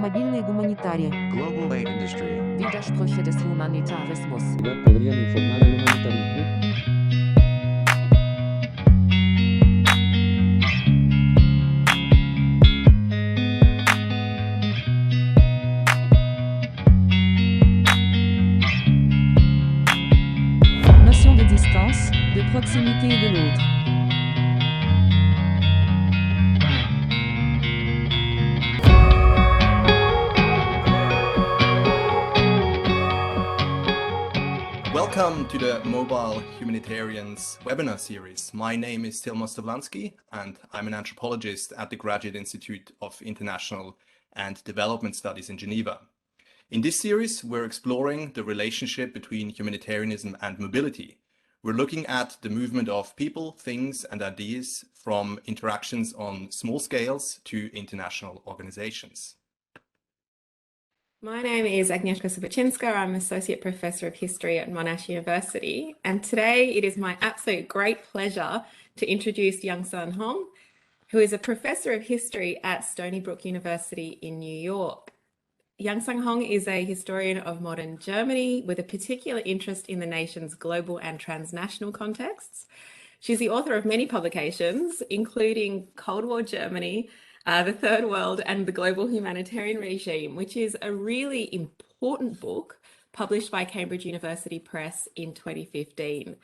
Мобильные гуманитарии. Global aid industry. Widersprüche des Humanitarismus. Podrían informar al humanitarismo. Notion de distance, de proximité et de l'autre. Welcome to the Mobile Humanitarians webinar series. My name is Tilma Stavlansky, and I'm an anthropologist at the Graduate Institute of International and Development Studies in Geneva. In this series, we're exploring the relationship between humanitarianism and mobility. We're looking at the movement of people, things, and ideas from interactions on small scales to international organizations. My name is Agnieszka Subocinska. I'm Associate Professor of History at Monash University, and today it is my absolute great pleasure to introduce Young-Sun Hong, who is a Professor of History at Stony Brook University in New York. Young-Sun Hong is a historian of modern Germany with a particular interest in the nation's global and transnational contexts. She's the author of many publications, including Cold War Germany, the Third World and the Global Humanitarian Regime, which is a really important book published by Cambridge University Press in 2015.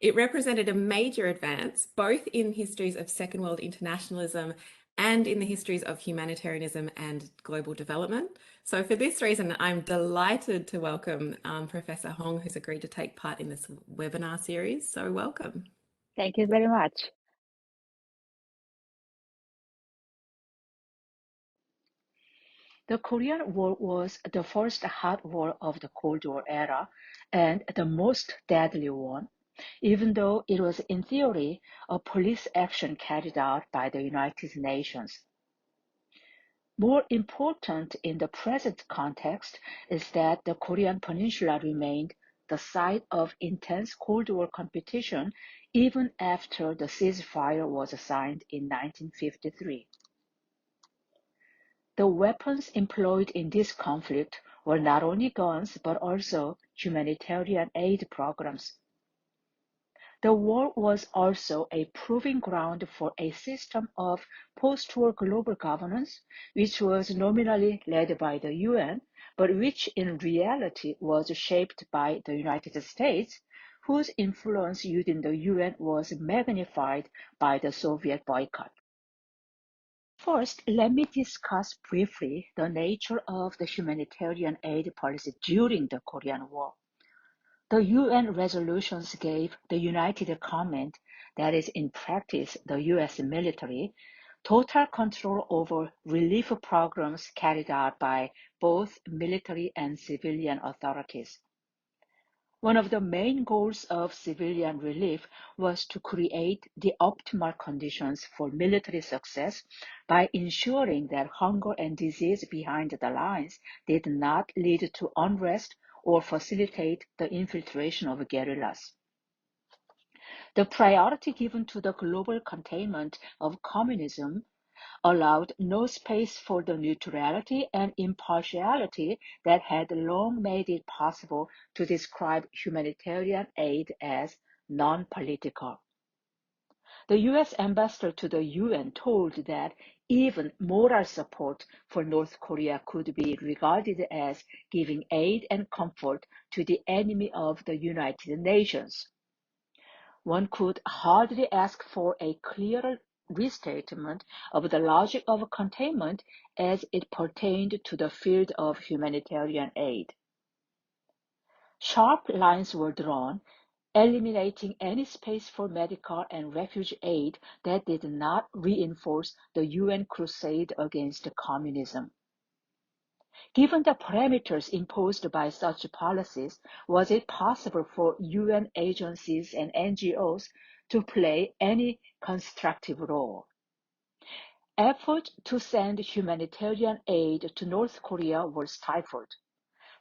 It represented a major advance both in histories of Second World internationalism and in the histories of humanitarianism and global development. So for this reason, I'm delighted to welcome Professor Hong, who's agreed to take part in this webinar series. So welcome. Thank you very much. The Korean War was the first hard war of the Cold War era and the most deadly one, even though it was in theory a police action carried out by the United Nations. More important in the present context is that the Korean Peninsula remained the site of intense Cold War competition even after the ceasefire was signed in 1953. The weapons employed in this conflict were not only guns but also humanitarian aid programs. The war was also a proving ground for a system of post-war global governance, which was nominally led by the UN, but which in reality was shaped by the United States, whose influence within the UN was magnified by the Soviet boycott. First, let me discuss briefly the nature of the humanitarian aid policy during the Korean War. The UN resolutions gave the United Command, that is in practice the US military, total control over relief programs carried out by both military and civilian authorities. One of the main goals of civilian relief was to create the optimal conditions for military success by ensuring that hunger and disease behind the lines did not lead to unrest or facilitate the infiltration of guerrillas. The priority given to the global containment of communism allowed no space for the neutrality and impartiality that had long made it possible to describe humanitarian aid as non-political. The US ambassador to the UN told that even moral support for North Korea could be regarded as giving aid and comfort to the enemy of the United Nations. One could hardly ask for a clearer restatement of the logic of containment as it pertained to the field of humanitarian aid. Sharp lines were drawn, eliminating any space for medical and refugee aid that did not reinforce the UN crusade against communism. Given the parameters imposed by such policies, was it possible for UN agencies and NGOs to play any constructive role? Efforts to send humanitarian aid to North Korea were stifled.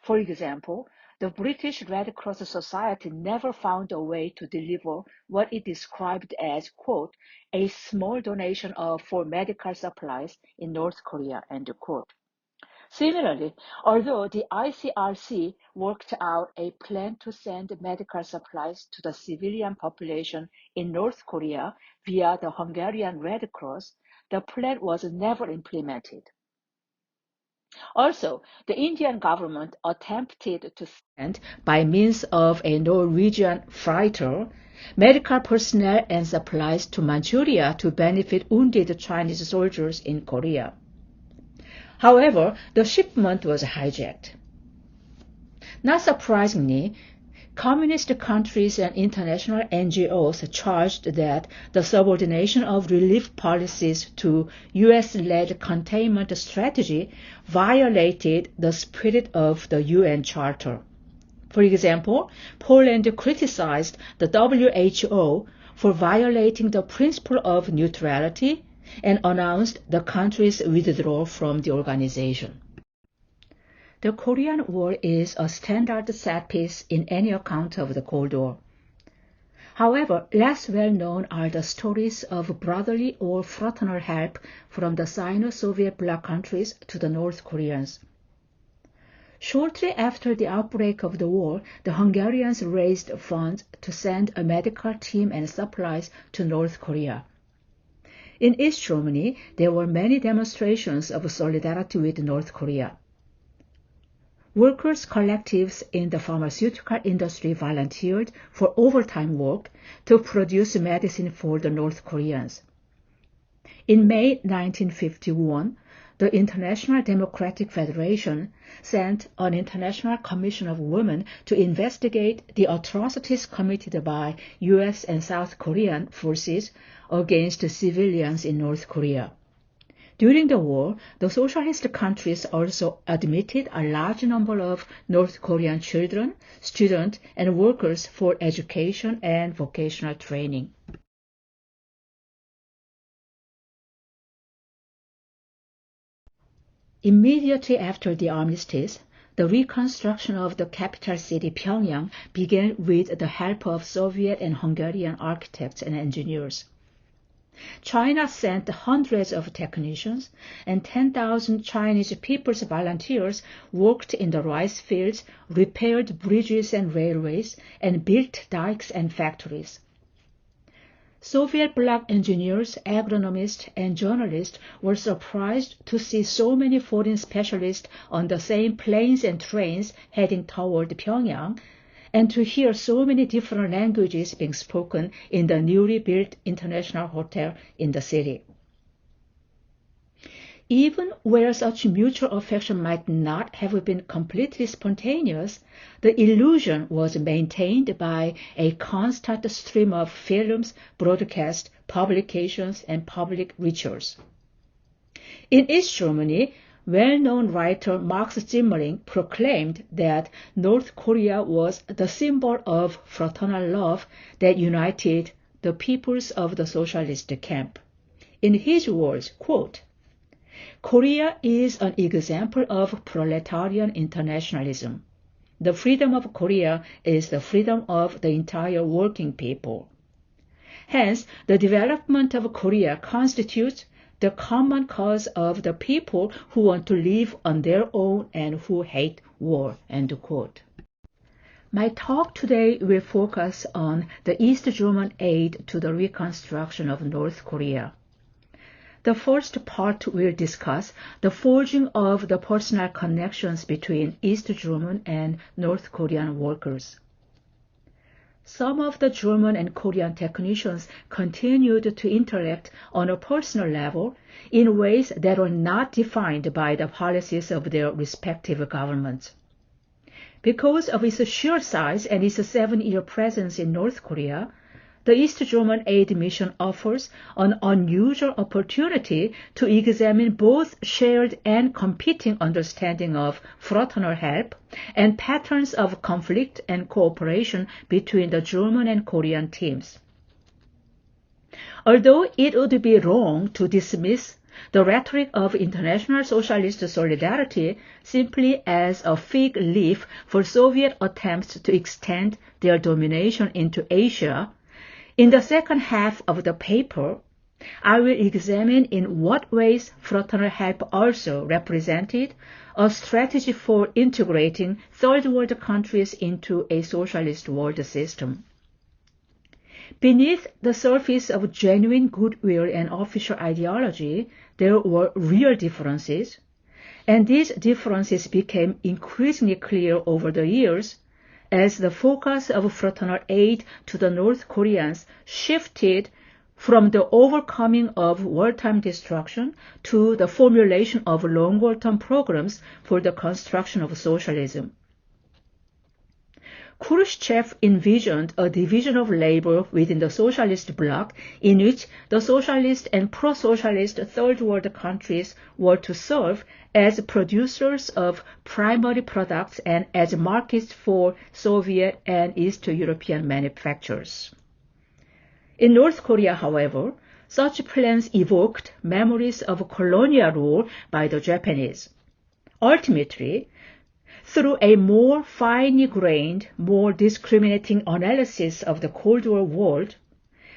For example, the British Red Cross Society never found a way to deliver what it described as, quote, a small donation for medical supplies in North Korea, end quote. Similarly, although the ICRC worked out a plan to send medical supplies to the civilian population in North Korea via the Hungarian Red Cross, the plan was never implemented. Also, the Indian government attempted to send, by means of a Norwegian freighter, medical personnel and supplies to Manchuria to benefit wounded Chinese soldiers in Korea. However, the shipment was hijacked. Not surprisingly, communist countries and international NGOs charged that the subordination of relief policies to US-led containment strategy violated the spirit of the UN Charter. For example, Poland criticized the WHO for violating the principle of neutrality and announced the country's withdrawal from the organization. The Korean War is a standard set piece in any account of the Cold War. However, less well known are the stories of brotherly or fraternal help from the Sino-Soviet bloc countries to the North Koreans. Shortly after the outbreak of the war, the Hungarians raised funds to send a medical team and supplies to North Korea. In East Germany, there were many demonstrations of solidarity with North Korea. Workers' collectives in the pharmaceutical industry volunteered for overtime work to produce medicine for the North Koreans. In May 1951, the International Democratic Federation sent an International Commission of Women to investigate the atrocities committed by US and South Korean forces against civilians in North Korea. During the war, the socialist countries also admitted a large number of North Korean children, students, and workers for education and vocational training. Immediately after the armistice, the reconstruction of the capital city Pyongyang began with the help of Soviet and Hungarian architects and engineers. China sent hundreds of technicians, and 10,000 Chinese People's Volunteers worked in the rice fields, repaired bridges and railways, and built dikes and factories. Soviet bloc engineers, agronomists, and journalists were surprised to see so many foreign specialists on the same planes and trains heading toward Pyongyang, and to hear so many different languages being spoken in the newly built international hotel in the city. Even where such mutual affection might not have been completely spontaneous, the illusion was maintained by a constant stream of films, broadcasts, publications, and public rituals. In East Germany, well-known writer Max Zimmerling proclaimed that North Korea was the symbol of fraternal love that united the peoples of the socialist camp. In his words, quote, "Korea is an example of proletarian internationalism. The freedom of Korea is the freedom of the entire working people. Hence, the development of Korea constitutes the common cause of the people who want to live on their own and who hate war." End quote. My talk today will focus on the East German aid to the reconstruction of North Korea. The first part will discuss the forging of the personal connections between East German and North Korean workers. Some of the German and Korean technicians continued to interact on a personal level in ways that were not defined by the policies of their respective governments. Because of its sheer size and its 7-year presence in North Korea, the East German aid mission offers an unusual opportunity to examine both shared and competing understanding of fraternal help and patterns of conflict and cooperation between the German and Korean teams. Although it would be wrong to dismiss the rhetoric of international socialist solidarity simply as a fig leaf for Soviet attempts to extend their domination into Asia, in the second half of the paper, I will examine in what ways fraternal help also represented a strategy for integrating third world countries into a socialist world system. Beneath the surface of genuine goodwill and official ideology, there were real differences, and these differences became increasingly clear over the years as the focus of fraternal aid to the North Koreans shifted from the overcoming of wartime destruction to the formulation of longer-term programs for the construction of socialism. Khrushchev envisioned a division of labor within the socialist bloc in which the socialist and pro-socialist third world countries were to serve as producers of primary products and as markets for Soviet and East European manufacturers. In North Korea, however, such plans evoked memories of colonial rule by the Japanese. Ultimately, through a more finely grained, more discriminating analysis of the Cold War world,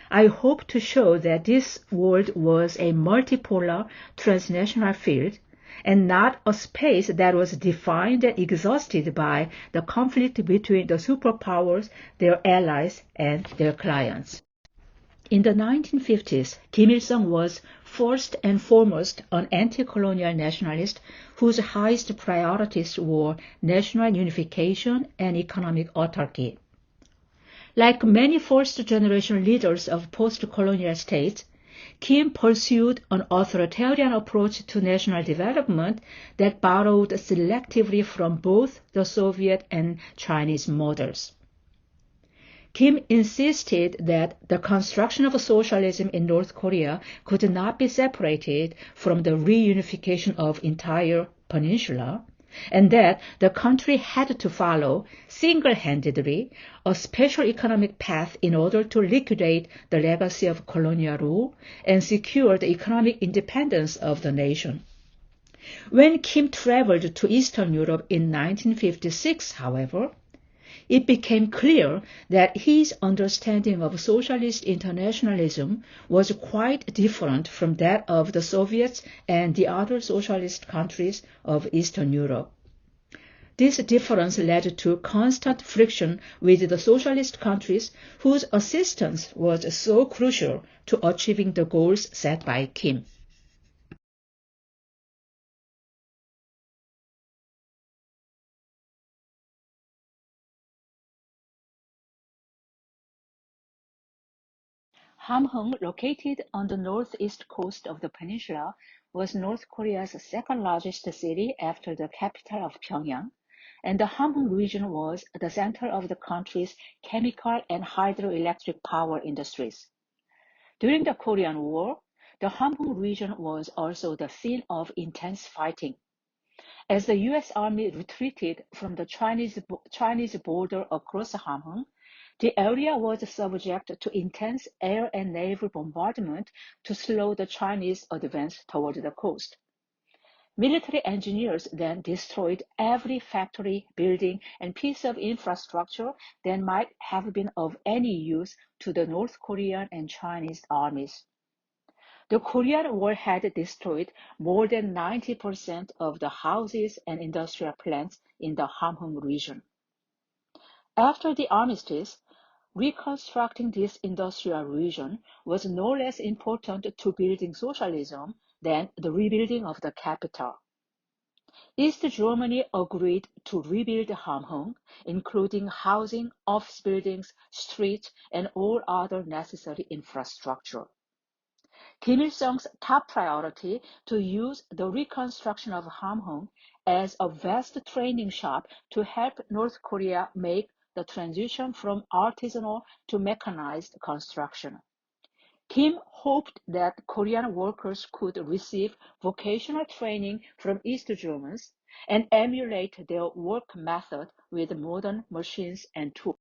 I hope to show that this world was a multipolar transnational field and not a space that was defined and exhausted by the conflict between the superpowers, their allies, and their clients. In the 1950s, Kim Il-sung was first and foremost an anti-colonial nationalist whose highest priorities were national unification and economic autarky. Like many first-generation leaders of post-colonial states, Kim pursued an authoritarian approach to national development that borrowed selectively from both the Soviet and Chinese models. Kim insisted that the construction of socialism in North Korea could not be separated from the reunification of entire peninsula, and that the country had to follow single-handedly a special economic path in order to liquidate the legacy of colonial rule and secure the economic independence of the nation. When Kim traveled to Eastern Europe in 1956, however, it became clear that his understanding of socialist internationalism was quite different from that of the Soviets and the other socialist countries of Eastern Europe. This difference led to constant friction with the socialist countries whose assistance was so crucial to achieving the goals set by Kim. Hamhung, located on the northeast coast of the peninsula, was North Korea's second-largest city after the capital of Pyongyang, and the Hamhung region was the center of the country's chemical and hydroelectric power industries. During the Korean War, the Hamhung region was also the scene of intense fighting. As the U.S. Army retreated from the Chinese border across Hamhung, the area was subject to intense air and naval bombardment to slow the Chinese advance toward the coast. Military engineers then destroyed every factory, building, and piece of infrastructure that might have been of any use to the North Korean and Chinese armies. The Korean War had destroyed more than 90% of the houses and industrial plants in the Hamhung region. After the armistice, reconstructing this industrial region was no less important to building socialism than the rebuilding of the capital. East Germany agreed to rebuild Hamhung, including housing, office buildings, streets, and all other necessary infrastructure. Kim Il-sung's top priority to use the reconstruction of Hamhung as a vast training shop to help North Korea make the transition from artisanal to mechanized construction. Kim hoped that Korean workers could receive vocational training from East Germans and emulate their work method with modern machines and tools.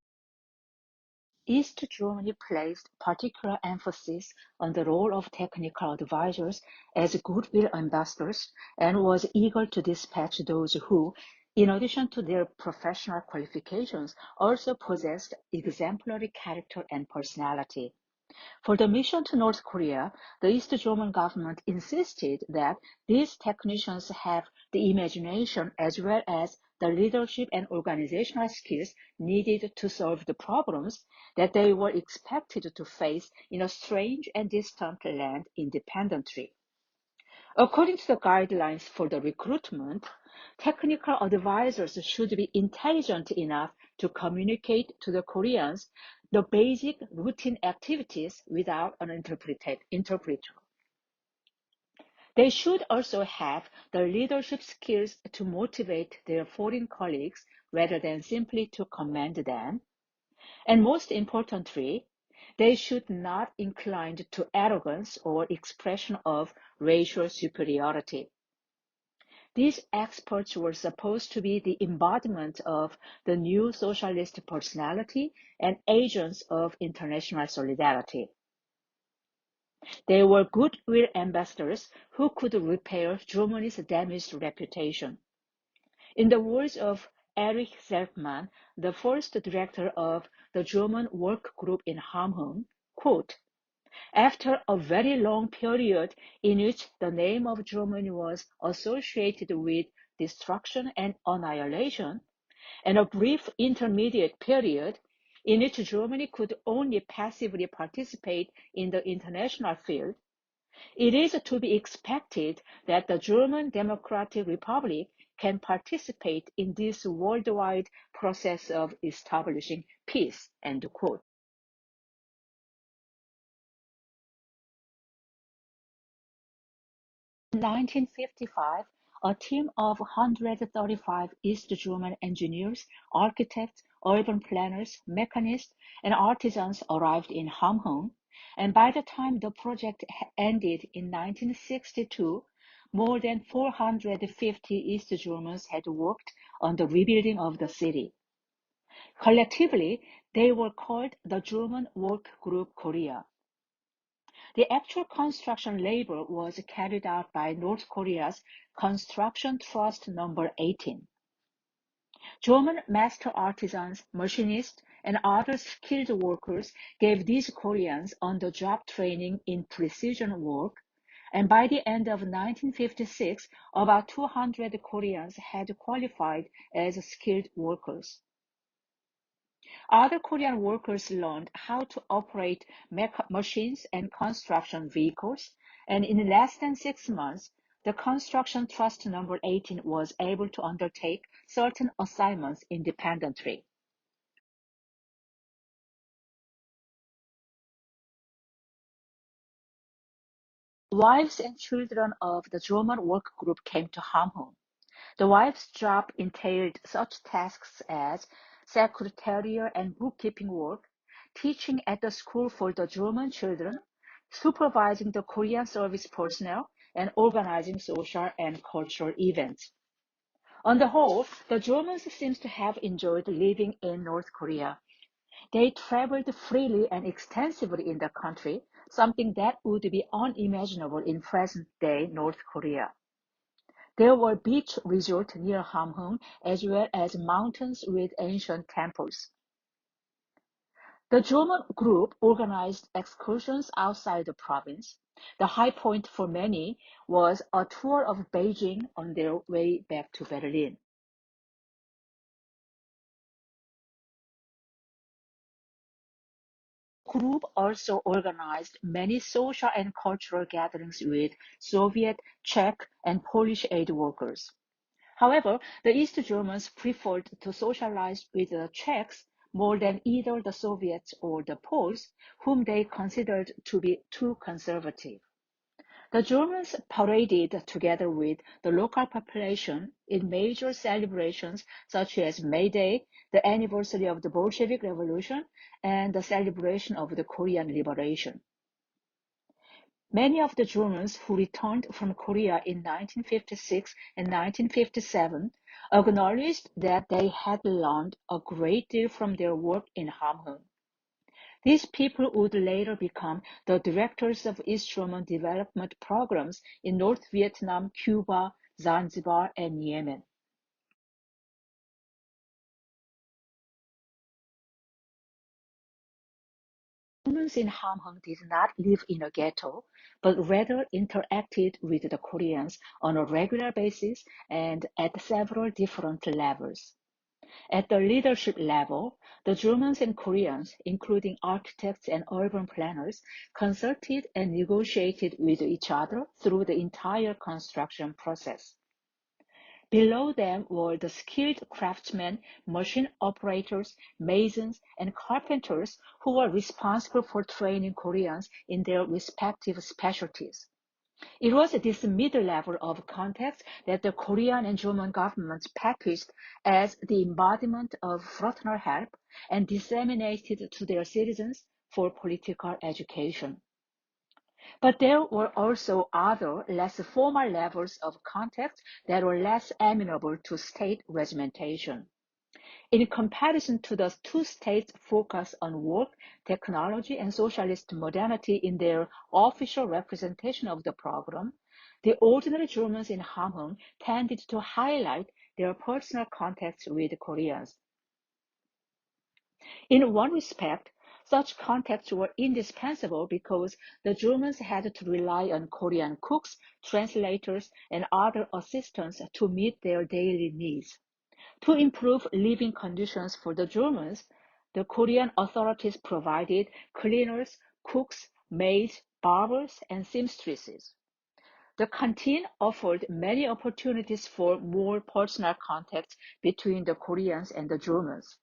East Germany placed particular emphasis on the role of technical advisors as goodwill ambassadors and was eager to dispatch those who, in addition to their professional qualifications, also possessed exemplary character and personality. For the mission to North Korea, the East German government insisted that these technicians have the imagination as well as the leadership and organizational skills needed to solve the problems that they were expected to face in a strange and distant land independently. According to the guidelines for the recruitment, technical advisors should be intelligent enough to communicate to the Koreans the basic routine activities without an interpreter. They should also have the leadership skills to motivate their foreign colleagues rather than simply to command them. And most importantly, they should not incline to arrogance or expression of racial superiority. These experts were supposed to be the embodiment of the new socialist personality and agents of international solidarity. They were goodwill ambassadors who could repair Germany's damaged reputation. In the words of Erich Zeltmann, the first director of the German work group in Hamhung, quote, "After a very long period in which the name of Germany was associated with destruction and annihilation, and a brief intermediate period in which Germany could only passively participate in the international field, it is to be expected that the German Democratic Republic can participate in this worldwide process of establishing peace." End quote. In 1955, a team of 135 East German engineers, architects, urban planners, mechanists, and artisans arrived in Hamhung, and by the time the project ended in 1962, more than 450 East Germans had worked on the rebuilding of the city. Collectively, they were called the German Work Group Korea. The actual construction labor was carried out by North Korea's Construction Trust Number 18. German master artisans, machinists, and other skilled workers gave these Koreans on-the-job training in precision work, and by the end of 1956, about 200 Koreans had qualified as skilled workers. Other Korean workers learned how to operate machines and construction vehicles, and in less than 6 months, the Construction Trust Number 18 was able to undertake certain assignments independently. Wives and children of the German work group came to Hamhung. The wives' job entailed such tasks as secretarial and bookkeeping work, teaching at the school for the German children, supervising the Korean service personnel, and organizing social and cultural events. On the whole, the Germans seem to have enjoyed living in North Korea. They traveled freely and extensively in the country, something that would be unimaginable in present-day North Korea. There were beach resorts near Hamhung, as well as mountains with ancient temples. The German group organized excursions outside the province. The high point for many was a tour of Beijing on their way back to Berlin. The group also organized many social and cultural gatherings with Soviet, Czech, and Polish aid workers. However, the East Germans preferred to socialize with the Czechs more than either the Soviets or the Poles, whom they considered to be too conservative. The Germans paraded together with the local population in major celebrations such as May Day, the anniversary of the Bolshevik Revolution, and the celebration of the Korean liberation. Many of the Germans who returned from Korea in 1956 and 1957 acknowledged that they had learned a great deal from their work in Hamhung. These people would later become the directors of East German development programs in North Vietnam, Cuba, Zanzibar, and Yemen. In Germans in Hamhung did not live in a ghetto, but rather interacted with the Koreans on a regular basis and at several different levels. At the leadership level, the Germans and Koreans, including architects and urban planners, consulted and negotiated with each other through the entire construction process. Below them were the skilled craftsmen, machine operators, masons, and carpenters who were responsible for training Koreans in their respective specialties. It was this middle level of context that the Korean and German governments packaged as the embodiment of fraternal help and disseminated to their citizens for political education. But there were also other, less formal levels of context that were less amenable to state regimentation. In comparison to the two states' focus on work, technology, and socialist modernity in their official representation of the program, the ordinary Germans in Hamhung tended to highlight their personal contacts with Koreans. In one respect, such contacts were indispensable because the Germans had to rely on Korean cooks, translators, and other assistants to meet their daily needs. To improve living conditions for the Germans, the Korean authorities provided cleaners, cooks, maids, barbers, and seamstresses. The canteen offered many opportunities for more personal contact between the Koreans and the Germans.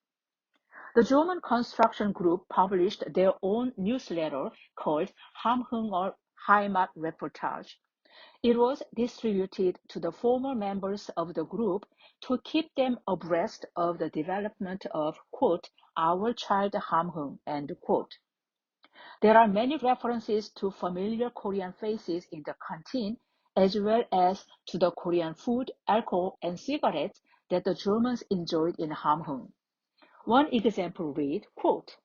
The German construction group published their own newsletter called Hamhünger Heimat Reportage. It was distributed to the former members of the group to keep them abreast of the development of, quote, our child Hamhung, end quote. There are many references to familiar Korean faces in the canteen, as well as to the Korean food, alcohol, and cigarettes that the Germans enjoyed in Hamhung. One example read, quote,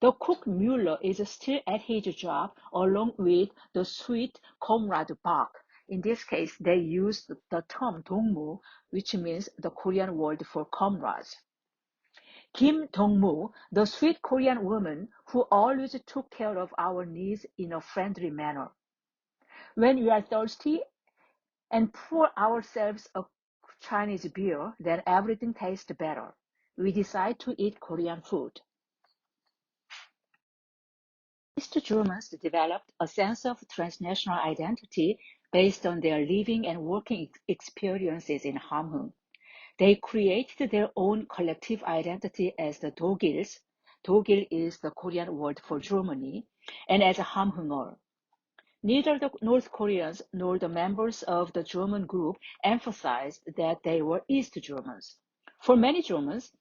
the cook Müller is still at his job along with the sweet comrade Bach. In this case, they used the term 동무, which means the Korean word for comrades. Kim Dong-mu, the sweet Korean woman who always took care of our needs in a friendly manner. When we are thirsty and pour ourselves a Chinese beer, then everything tastes better. We decide to eat Korean food. East Germans developed a sense of transnational identity based on their living and working experiences in Hamhung. They created their own collective identity as the Dogils. Dogil is the Korean word for Germany, and as a Hamhunger. Neither the North Koreans nor the members of the German group emphasized that they were East Germans. For many Germans,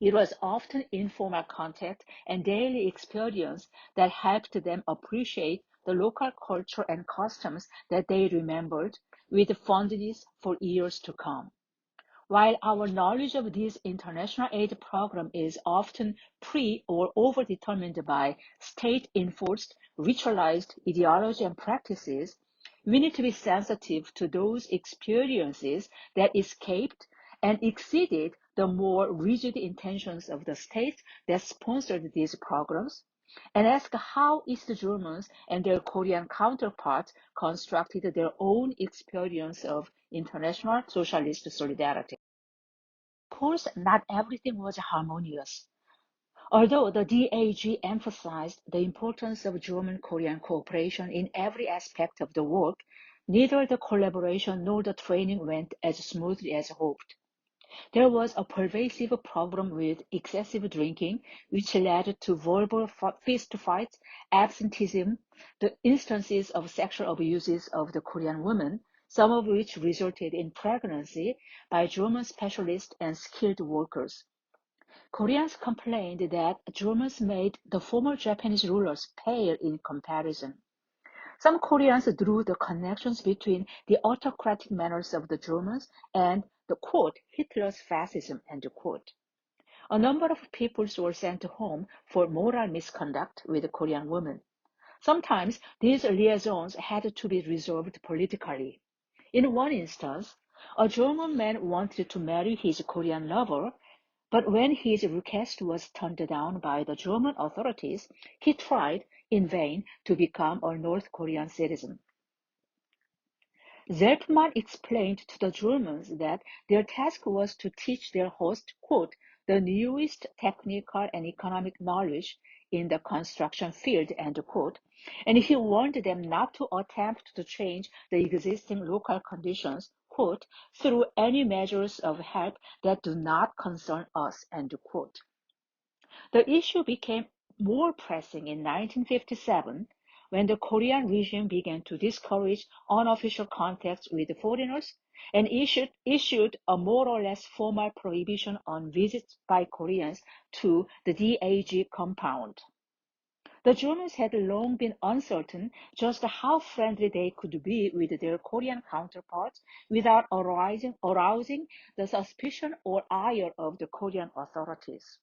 it was often informal contact and daily experience that helped them appreciate the local culture and customs that they remembered with fondness for years to come. While our knowledge of this international aid program is often or overdetermined by state-enforced, ritualized ideology and practices, we need to be sensitive to those experiences that escaped and exceeded the more rigid intentions of the states that sponsored these programs, and ask how East Germans and their Korean counterparts constructed their own experience of international socialist solidarity. Of course, not everything was harmonious. Although the DAG emphasized the importance of German-Korean cooperation in every aspect of the work, neither the collaboration nor the training went as smoothly as hoped. There was a pervasive problem with excessive drinking, which led to verbal fistfights, absenteeism, the instances of sexual abuses of the Korean women, some of which resulted in pregnancy by German specialists and skilled workers. Koreans complained that Germans made the former Japanese rulers pale in comparison. Some Koreans drew the connections between the autocratic manners of the Germans and the quote, Hitler's fascism, end quote. A number of peoples were sent home for moral misconduct with Korean women. Sometimes these liaisons had to be resolved politically. In one instance, a German man wanted to marry his Korean lover, But when his request was turned down by the German authorities, he tried in vain to become a North Korean citizen. Zeltman explained to the Germans that their task was to teach their host, quote, the newest technical and economic knowledge in the construction field, end quote, and he warned them not to attempt to change the existing local conditions, quote, through any measures of help that do not concern us, end quote. The issue became more pressing in 1957 when the Korean regime began to discourage unofficial contacts with foreigners and issued a more or less formal prohibition on visits by Koreans to the DAG compound. The Germans had long been uncertain just how friendly they could be with their Korean counterparts without arousing the suspicion or ire of the Korean authorities.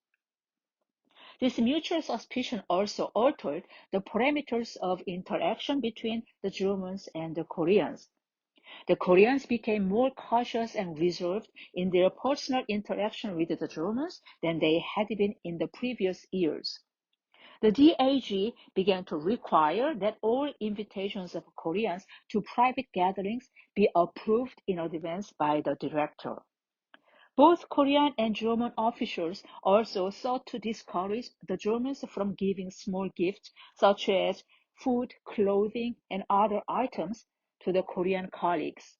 This mutual suspicion also altered the parameters of interaction between the Germans and the Koreans. The Koreans became more cautious and reserved in their personal interaction with the Germans than they had been in the previous years. The DAG began to require that all invitations of Koreans to private gatherings be approved in advance by the director. Both Korean and German officials also sought to discourage the Germans from giving small gifts such as food, clothing, and other items to the Korean colleagues.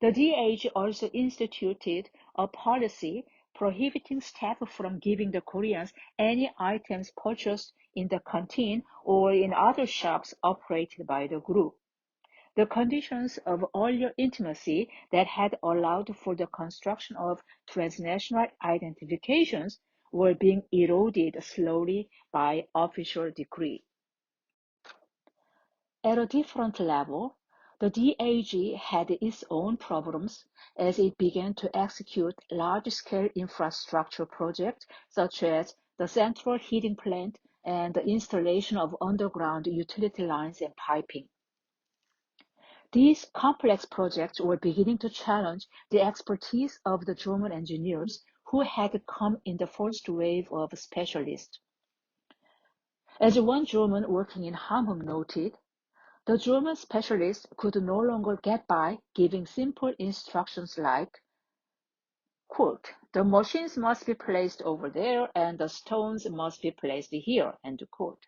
The DAG also instituted a policy prohibiting staff from giving the Koreans any items purchased in the canteen or in other shops operated by the group. The conditions of earlier intimacy that had allowed for the construction of transnational identifications were being eroded slowly by official decree. At a different level, the DAG had its own problems as it began to execute large-scale infrastructure projects such as the central heating plant and the installation of underground utility lines and piping. These complex projects were beginning to challenge the expertise of the German engineers who had come in the first wave of specialists. As one German working in Hamhung noted, the German specialists could no longer get by giving simple instructions like, quote, the machines must be placed over there and the stones must be placed here, end quote.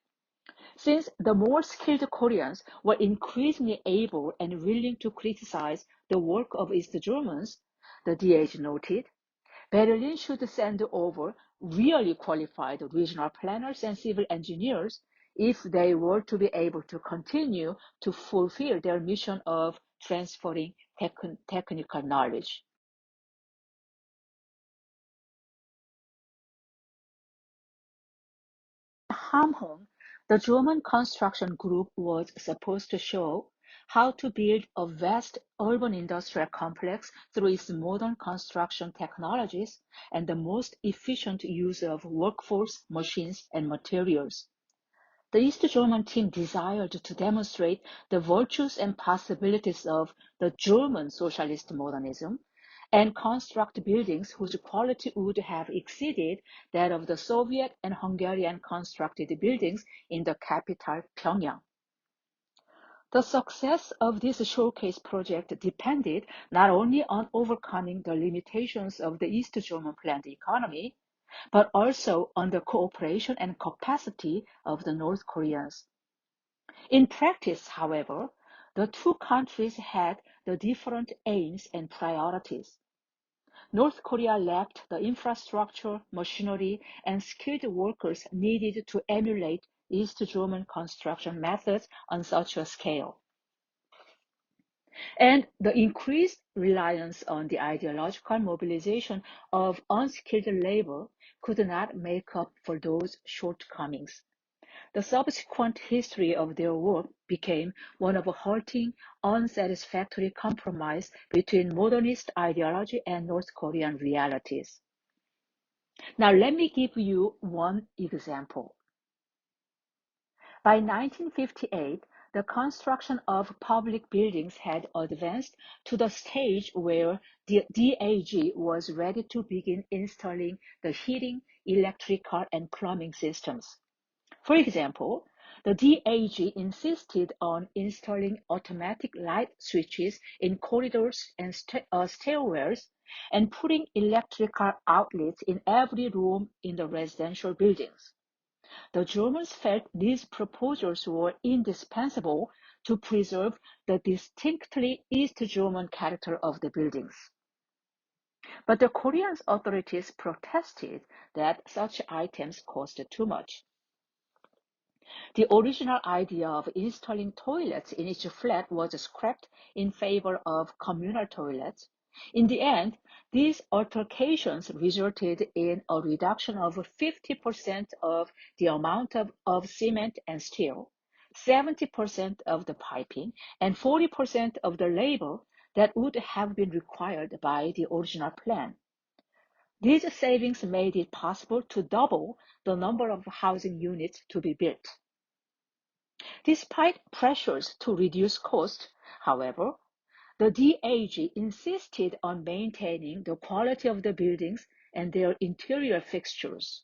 Since the more skilled Koreans were increasingly able and willing to criticize the work of East Germans, the DH noted, Berlin should send over really qualified regional planners and civil engineers if they were to be able to continue to fulfill their mission of transferring technical knowledge. Hamhung, the German construction group was supposed to show how to build a vast urban industrial complex through its modern construction technologies and the most efficient use of workforce, machines, and materials. The East German team desired to demonstrate the virtues and possibilities of the German socialist modernism and construct buildings whose quality would have exceeded that of the Soviet and Hungarian constructed buildings in the capital, Pyongyang. The success of this showcase project depended not only on overcoming the limitations of the East German planned economy, but also on the cooperation and capacity of the North Koreans. In practice, however, the two countries had the different aims and priorities. North Korea lacked the infrastructure, machinery, and skilled workers needed to emulate East German construction methods on such a scale. And the increased reliance on the ideological mobilization of unskilled labor could not make up for those shortcomings. The subsequent history of their work became one of a halting, unsatisfactory compromise between modernist ideology and North Korean realities. Now, let me give you one example. By 1958, the construction of public buildings had advanced to the stage where the DAG was ready to begin installing the heating, electrical, and plumbing systems. For example, the DAG insisted on installing automatic light switches in corridors and stairwells and putting electrical outlets in every room in the residential buildings. The Germans felt these proposals were indispensable to preserve the distinctly East German character of the buildings. But the Korean authorities protested that such items cost too much. The original idea of installing toilets in each flat was scrapped in favor of communal toilets. In the end, these altercations resulted in a reduction of 50% of the amount of cement and steel, 70% of the piping, and 40% of the labor that would have been required by the original plan. These savings made it possible to double the number of housing units to be built. Despite pressures to reduce costs, however, the DAG insisted on maintaining the quality of the buildings and their interior fixtures.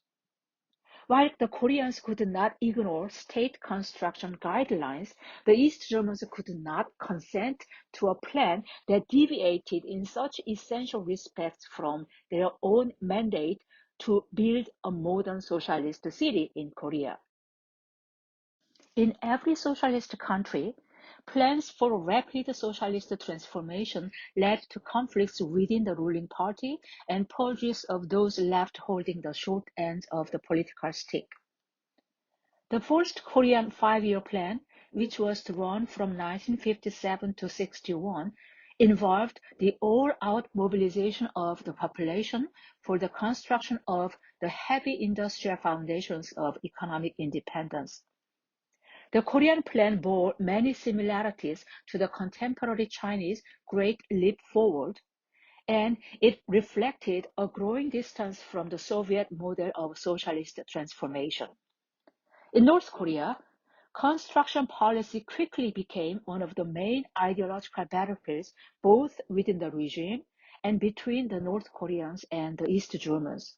While the Koreans could not ignore state construction guidelines, the East Germans could not consent to a plan that deviated in such essential respects from their own mandate to build a modern socialist city in Korea. In every socialist country, plans for rapid socialist transformation led to conflicts within the ruling party and purges of those left holding the short end of the political stick. The first Korean five-year plan, which was to run from 1957 to 61, involved the all-out mobilization of the population for the construction of the heavy industrial foundations of economic independence. The Korean plan bore many similarities to the contemporary Chinese Great Leap Forward, and it reflected a growing distance from the Soviet model of socialist transformation. In North Korea, construction policy quickly became one of the main ideological battlefields both within the regime and between the North Koreans and the East Germans.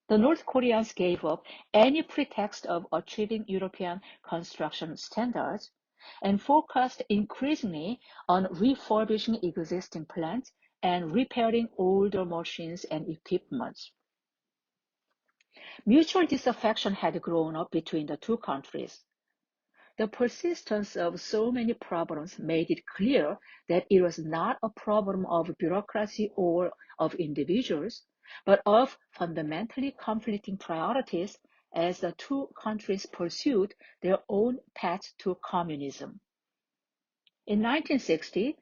The North Koreans gave up any pretext of achieving European construction standards and focused increasingly on refurbishing existing plants and repairing older machines and equipment. Mutual disaffection had grown up between the two countries. The persistence of so many problems made it clear that it was not a problem of bureaucracy or of individuals, but of fundamentally conflicting priorities as the two countries pursued their own path to communism. In 1960,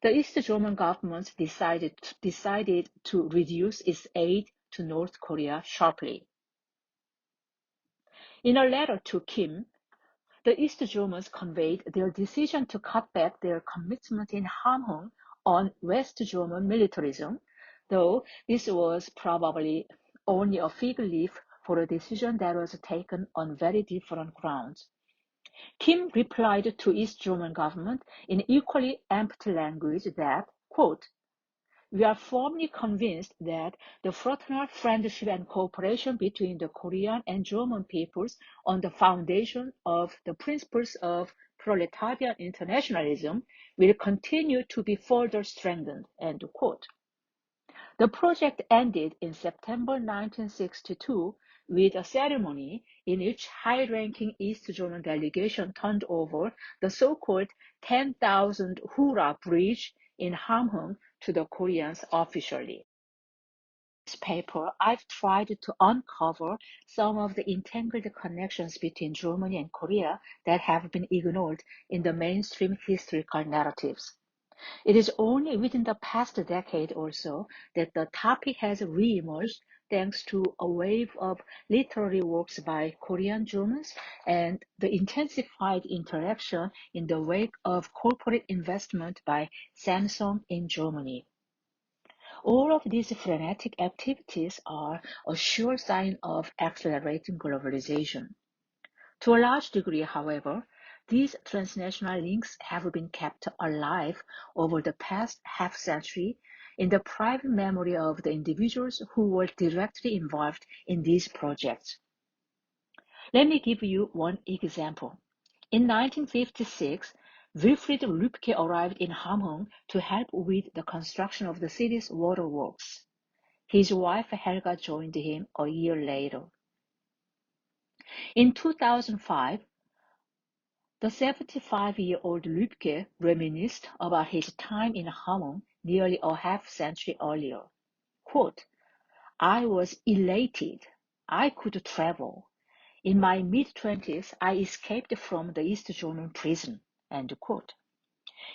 the East German government decided to reduce its aid to North Korea sharply. In a letter to Kim, the East Germans conveyed their decision to cut back their commitment in Hamhung on West German militarism, though this was probably only a fig leaf for a decision that was taken on very different grounds. Kim replied to East German government in equally empty language that, quote, "We are firmly convinced that the fraternal friendship and cooperation between the Korean and German peoples on the foundation of the principles of proletarian internationalism will continue to be further strengthened." End quote. The project ended in September 1962 with a ceremony in which high-ranking East German delegation turned over the so-called 10,000 Hura Bridge in Hamhung to the Koreans officially. In this paper, I've tried to uncover some of the entangled connections between Germany and Korea that have been ignored in the mainstream historical narratives. It is only within the past decade or so that the topic has re-emerged thanks to a wave of literary works by Korean Germans and the intensified interaction in the wake of corporate investment by Samsung in Germany. All of these frenetic activities are a sure sign of accelerating globalization. To a large degree, however, these transnational links have been kept alive over the past half-century in the private memory of the individuals who were directly involved in these projects. Let me give you one example. In 1956, Wilfried Lübke arrived in Hamhung to help with the construction of the city's waterworks. His wife Helga joined him a year later. In 2005, the 75-year-old Lübke reminisced about his time in Hamhung nearly a half-century earlier. Quote, "I was elated. I could travel. In my mid-20s, I escaped from the East German prison." End quote.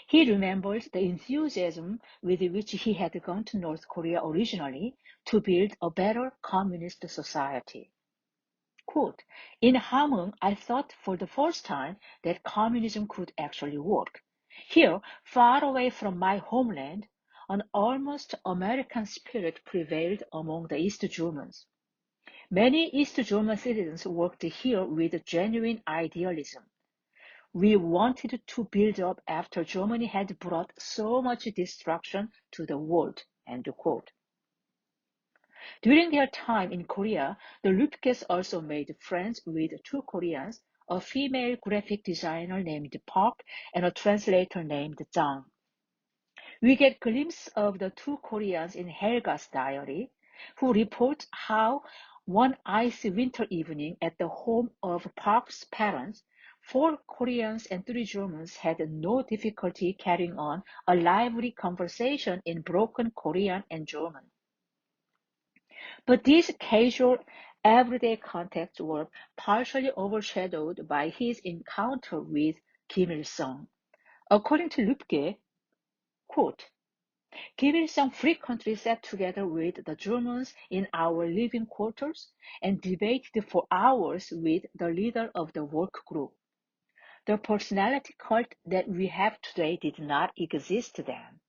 He remembers the enthusiasm with which he had gone to North Korea originally to build a better communist society. Quote, "In Hamhung, I thought for the first time that communism could actually work. Here, far away from my homeland, an almost American spirit prevailed among the East Germans. Many East German citizens worked here with genuine idealism. We wanted to build up after Germany had brought so much destruction to the world." End quote. During their time in Korea, the Lübkes also made friends with two Koreans, a female graphic designer named Park and a translator named Zhang. We get a glimpse of the two Koreans in Helga's diary, who reports how one icy winter evening at the home of Park's parents, 4 Koreans and 3 Germans had no difficulty carrying on a lively conversation in broken Korean and German. But these casual, everyday contacts were partially overshadowed by his encounter with Kim Il-sung. According to Lübke, quote, "Kim Il-sung frequently sat together with the Germans in our living quarters and debated for hours with the leader of the work group. The personality cult that we have today did not exist then.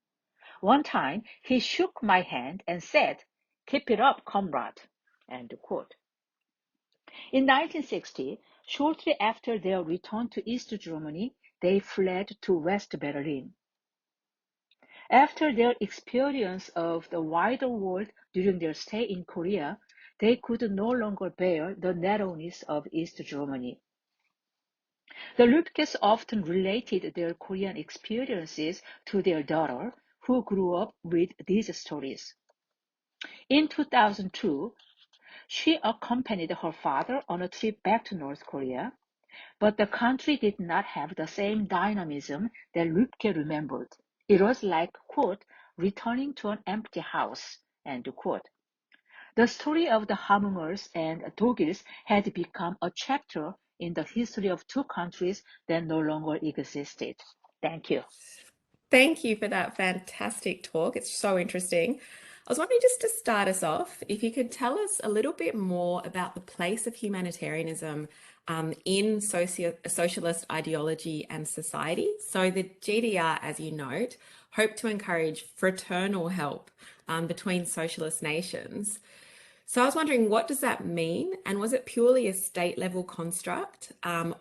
One time, he shook my hand and said, 'Keep it up, comrade.'" End quote. In 1960, shortly after their return to East Germany, they fled to West Berlin. After their experience of the wider world during their stay in Korea, they could no longer bear the narrowness of East Germany. The Lübkes often related their Korean experiences to their daughter, who grew up with these stories. In 2002, she accompanied her father on a trip back to North Korea, but the country did not have the same dynamism that Lübke remembered. It was like, quote, "returning to an empty house," end quote. The story of the Hamhungers and Dogils had become a chapter in the history of two countries that no longer existed. Thank you. Thank you for that fantastic talk. It's so interesting. I was wondering, just to start us off, if you could tell us a little bit more about the place of humanitarianism in socialist ideology and society. So the GDR, as you note, hoped to encourage fraternal help between socialist nations. So I was wondering, what does that mean? And was it purely a state level construct,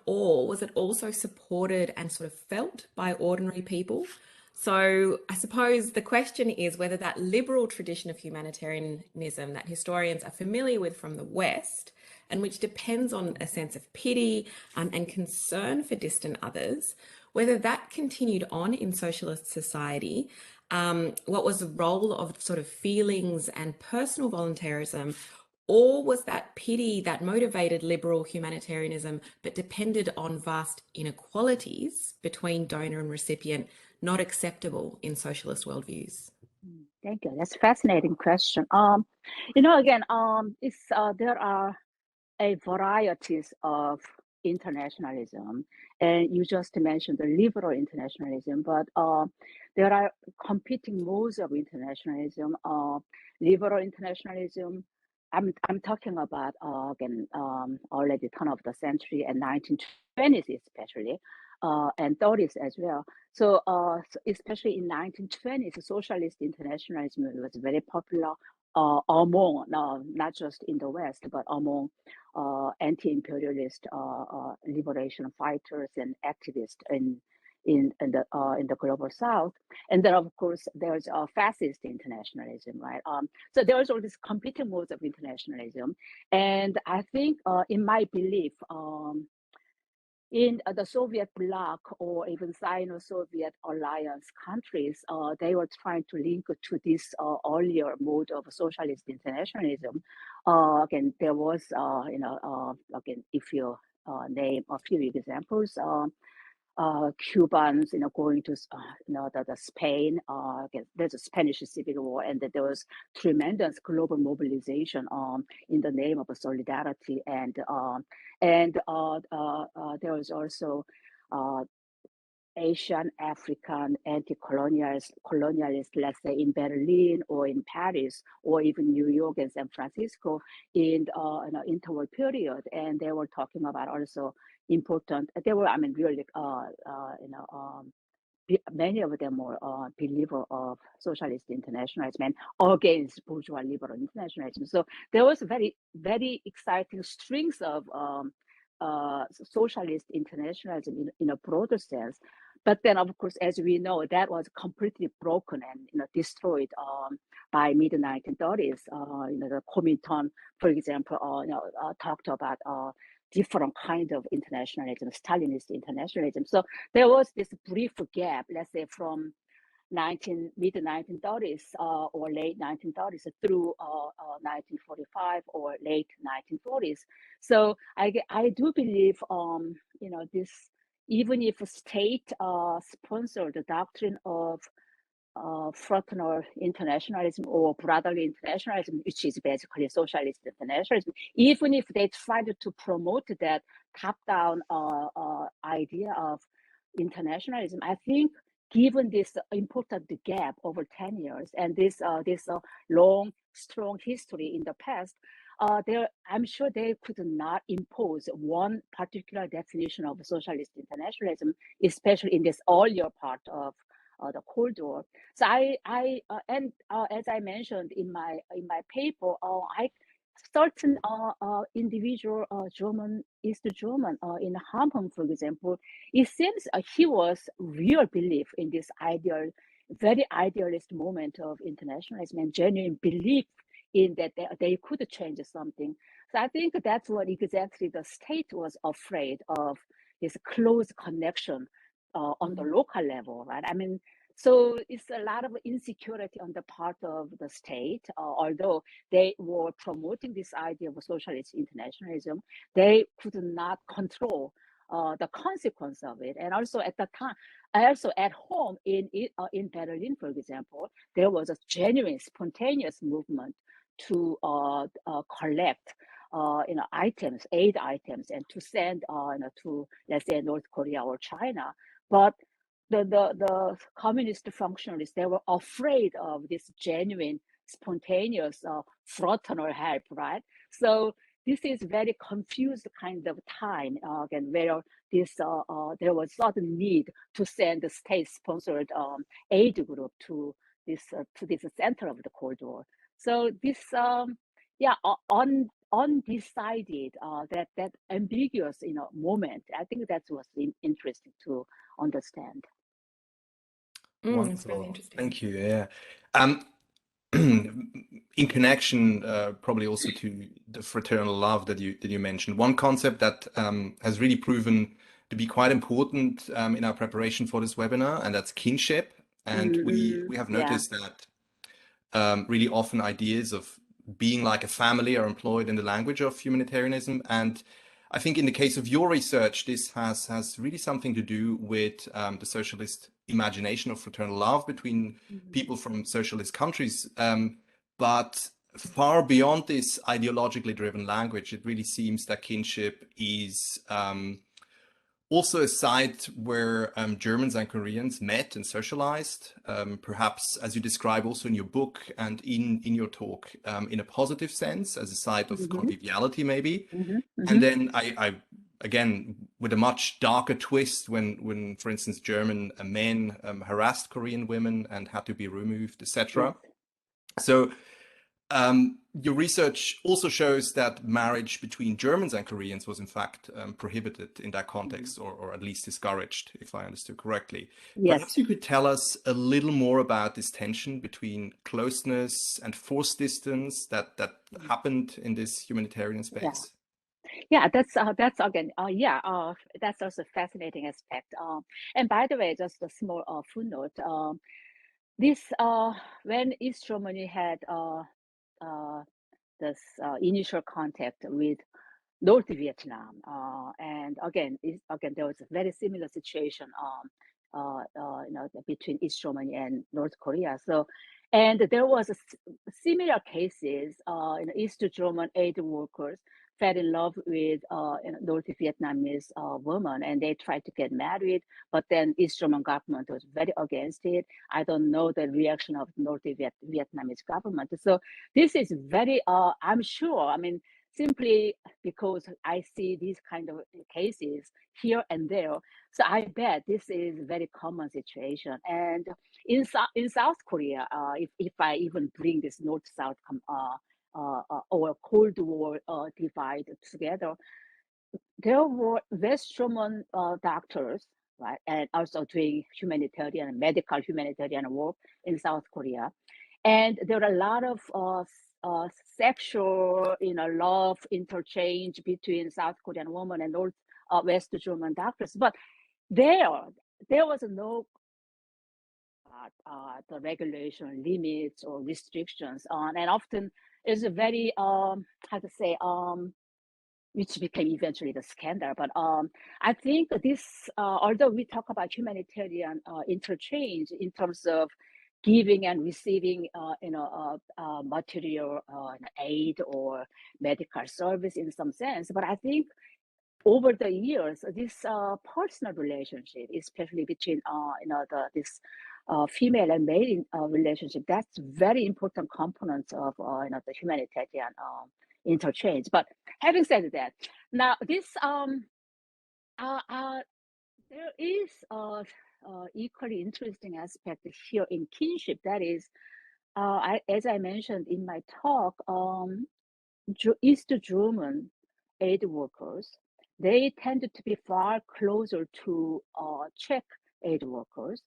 or was it also supported and sort of felt by ordinary people? So I suppose the question is whether that liberal tradition of humanitarianism that historians are familiar with from the West, and which depends on a sense of pity and concern for distant others, whether that continued on in socialist society. What was the role of sort of feelings and personal voluntarism, or was that pity that motivated liberal humanitarianism but depended on vast inequalities between donor and recipient, not acceptable in socialist worldviews? Thank you. That's a fascinating question. Again, there are a varieties of internationalism, and you just mentioned the liberal internationalism, but there are competing modes of internationalism. Liberal internationalism, I'm talking about again, already turn of the century and 1920s especially. and 30s as well. So, especially in 1920s, socialist internationalism was very popular among, not just in the West, but among anti-imperialist liberation fighters and activists in the global South. And then, of course, there's fascist internationalism, right? So there's all these competing modes of internationalism, and I think, in my belief, in the Soviet bloc or even Sino-Soviet alliance countries, they were trying to link to this earlier mode of socialist internationalism. Again, there was, again, if you name a few examples, Cubans, going to, the Spain. Again, there's a Spanish Civil War, and there was tremendous global mobilization in the name of solidarity, and there was also Asian, African, colonialist, let's say in Berlin or in Paris or even New York and San Francisco in the interwar period, and they were talking about also important. They were, I mean, really, many of them were believer of socialist internationalism and against bourgeois liberal internationalism. So there was very, very exciting strings of socialist internationalism in a broader sense. But then, of course, as we know, that was completely broken and destroyed by mid 1930s. The Comintern, for example, talked about different kind of internationalism, Stalinist internationalism. So there was this brief gap, let's say, from mid 1930s or late 1930s through 1945 or late 1940s. So I do believe, this, even if a state sponsored the doctrine of fraternal internationalism or brotherly internationalism, which is basically socialist internationalism, even if they tried to promote that top-down idea of internationalism, I think, given this important gap over 10 years and this long, strong history in the past, I'm sure they could not impose one particular definition of socialist internationalism, especially in this earlier part of the Cold War. So as I mentioned in my paper, certain individual East German in Hamhung, for example, it seems he was real belief in this very idealist moment of internationalism and genuine belief in that they could change something. So I think that's what exactly the state was afraid of, this close connection on the local level, right? I mean, so it's a lot of insecurity on the part of the state, although they were promoting this idea of socialist internationalism, they could not control the consequence of it. And also at the time, also at home in Berlin, for example, there was a genuine, spontaneous movement to collect aid items and to send to, let's say, North Korea or China. But the communist functionalists, they were afraid of this genuine, spontaneous, fraternal help, right? So this is very confused kind of time, again, where this there was sudden need to send the state-sponsored aid group to this center of the Cold War. So this, undecided, that ambiguous, moment, I think that was interesting to understand. It's really Wonderful. interesting. Thank you. Yeah. In connection, probably also to the fraternal love that you mentioned, one concept that has really proven to be quite important in our preparation for this webinar, and that's kinship. And we have noticed that really often ideas of being like a family are employed in the language of humanitarianism. And I think in the case of your research, this has really something to do with the socialist imagination of fraternal love between people from socialist countries. But far beyond this ideologically driven language, it really seems that kinship is also a site where Germans and Koreans met and socialized, perhaps, as you describe also in your book and in your talk, in a positive sense, as a site of conviviality, maybe. And then I again, with a much darker twist when for instance, German men harassed Korean women and had to be removed, etc. Yes. So your research also shows that marriage between Germans and Koreans was in fact prohibited in that context, or at least discouraged, if I understood correctly. Yes. Perhaps you could tell us a little more about this tension between closeness and forced distance that happened in this humanitarian space. Yeah, that's again, that's also a fascinating aspect. And by the way, just a small footnote. This when East Germany had this initial contact with North Vietnam, and again, there was a very similar situation, between East Germany and North Korea. So, and there was similar cases. East German aid workers fell in love with North Vietnamese woman, and they tried to get married, but then East German government was very against it. I don't know the reaction of North Vietnamese government. So this is very, I'm sure, I mean, simply because I see these kind of cases here and there. So I bet this is a very common situation. And in South Korea, if I even bring this North-South or Cold War divide together, there were West German doctors, right, and also doing medical humanitarian work in South Korea. And there are a lot of sexual, love interchange between South Korean women and West German doctors. But there was no the regulation limits or restrictions on, and often it's a very how to say which became eventually the scandal. But I think this, although we talk about humanitarian interchange in terms of giving and receiving, material aid or medical service in some sense, but I think over the years, this personal relationship, especially between, this female and male relationship, that's very important component of, the humanitarian interchange. But having said that, now this there is equally interesting aspect here in kinship. That is, as I mentioned in my talk, East German aid workers, they tended to be far closer to Czech aid workers,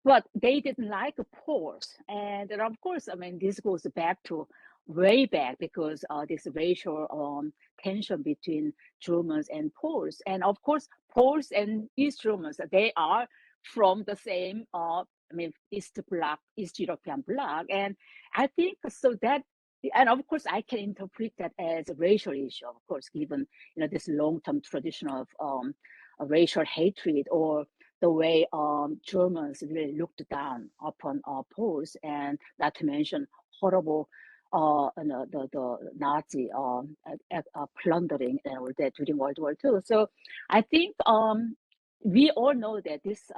but they didn't like Poles. And of course, I mean, this goes back to way back because this racial tension between Germans and Poles. And of course, Poles and East Germans, they are from the same, East European bloc. And I think so that, and of course, I can interpret that as a racial issue, of course, given this long-term tradition of racial hatred, or the way Germans really looked down upon Poles, and not to mention horrible the Nazi plundering and all that during World War II. So I think we all know that this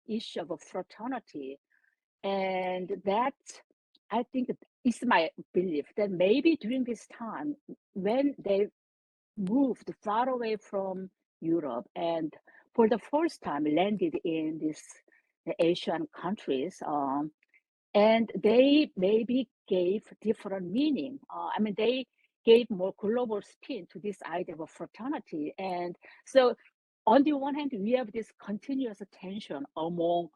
issue of fraternity, and that, I think it's my belief that maybe during this time when they moved far away from Europe and for the first time landed in these Asian countries, and they maybe gave different meaning. They gave more global spin to this idea of fraternity. And so on the one hand, we have this continuous tension among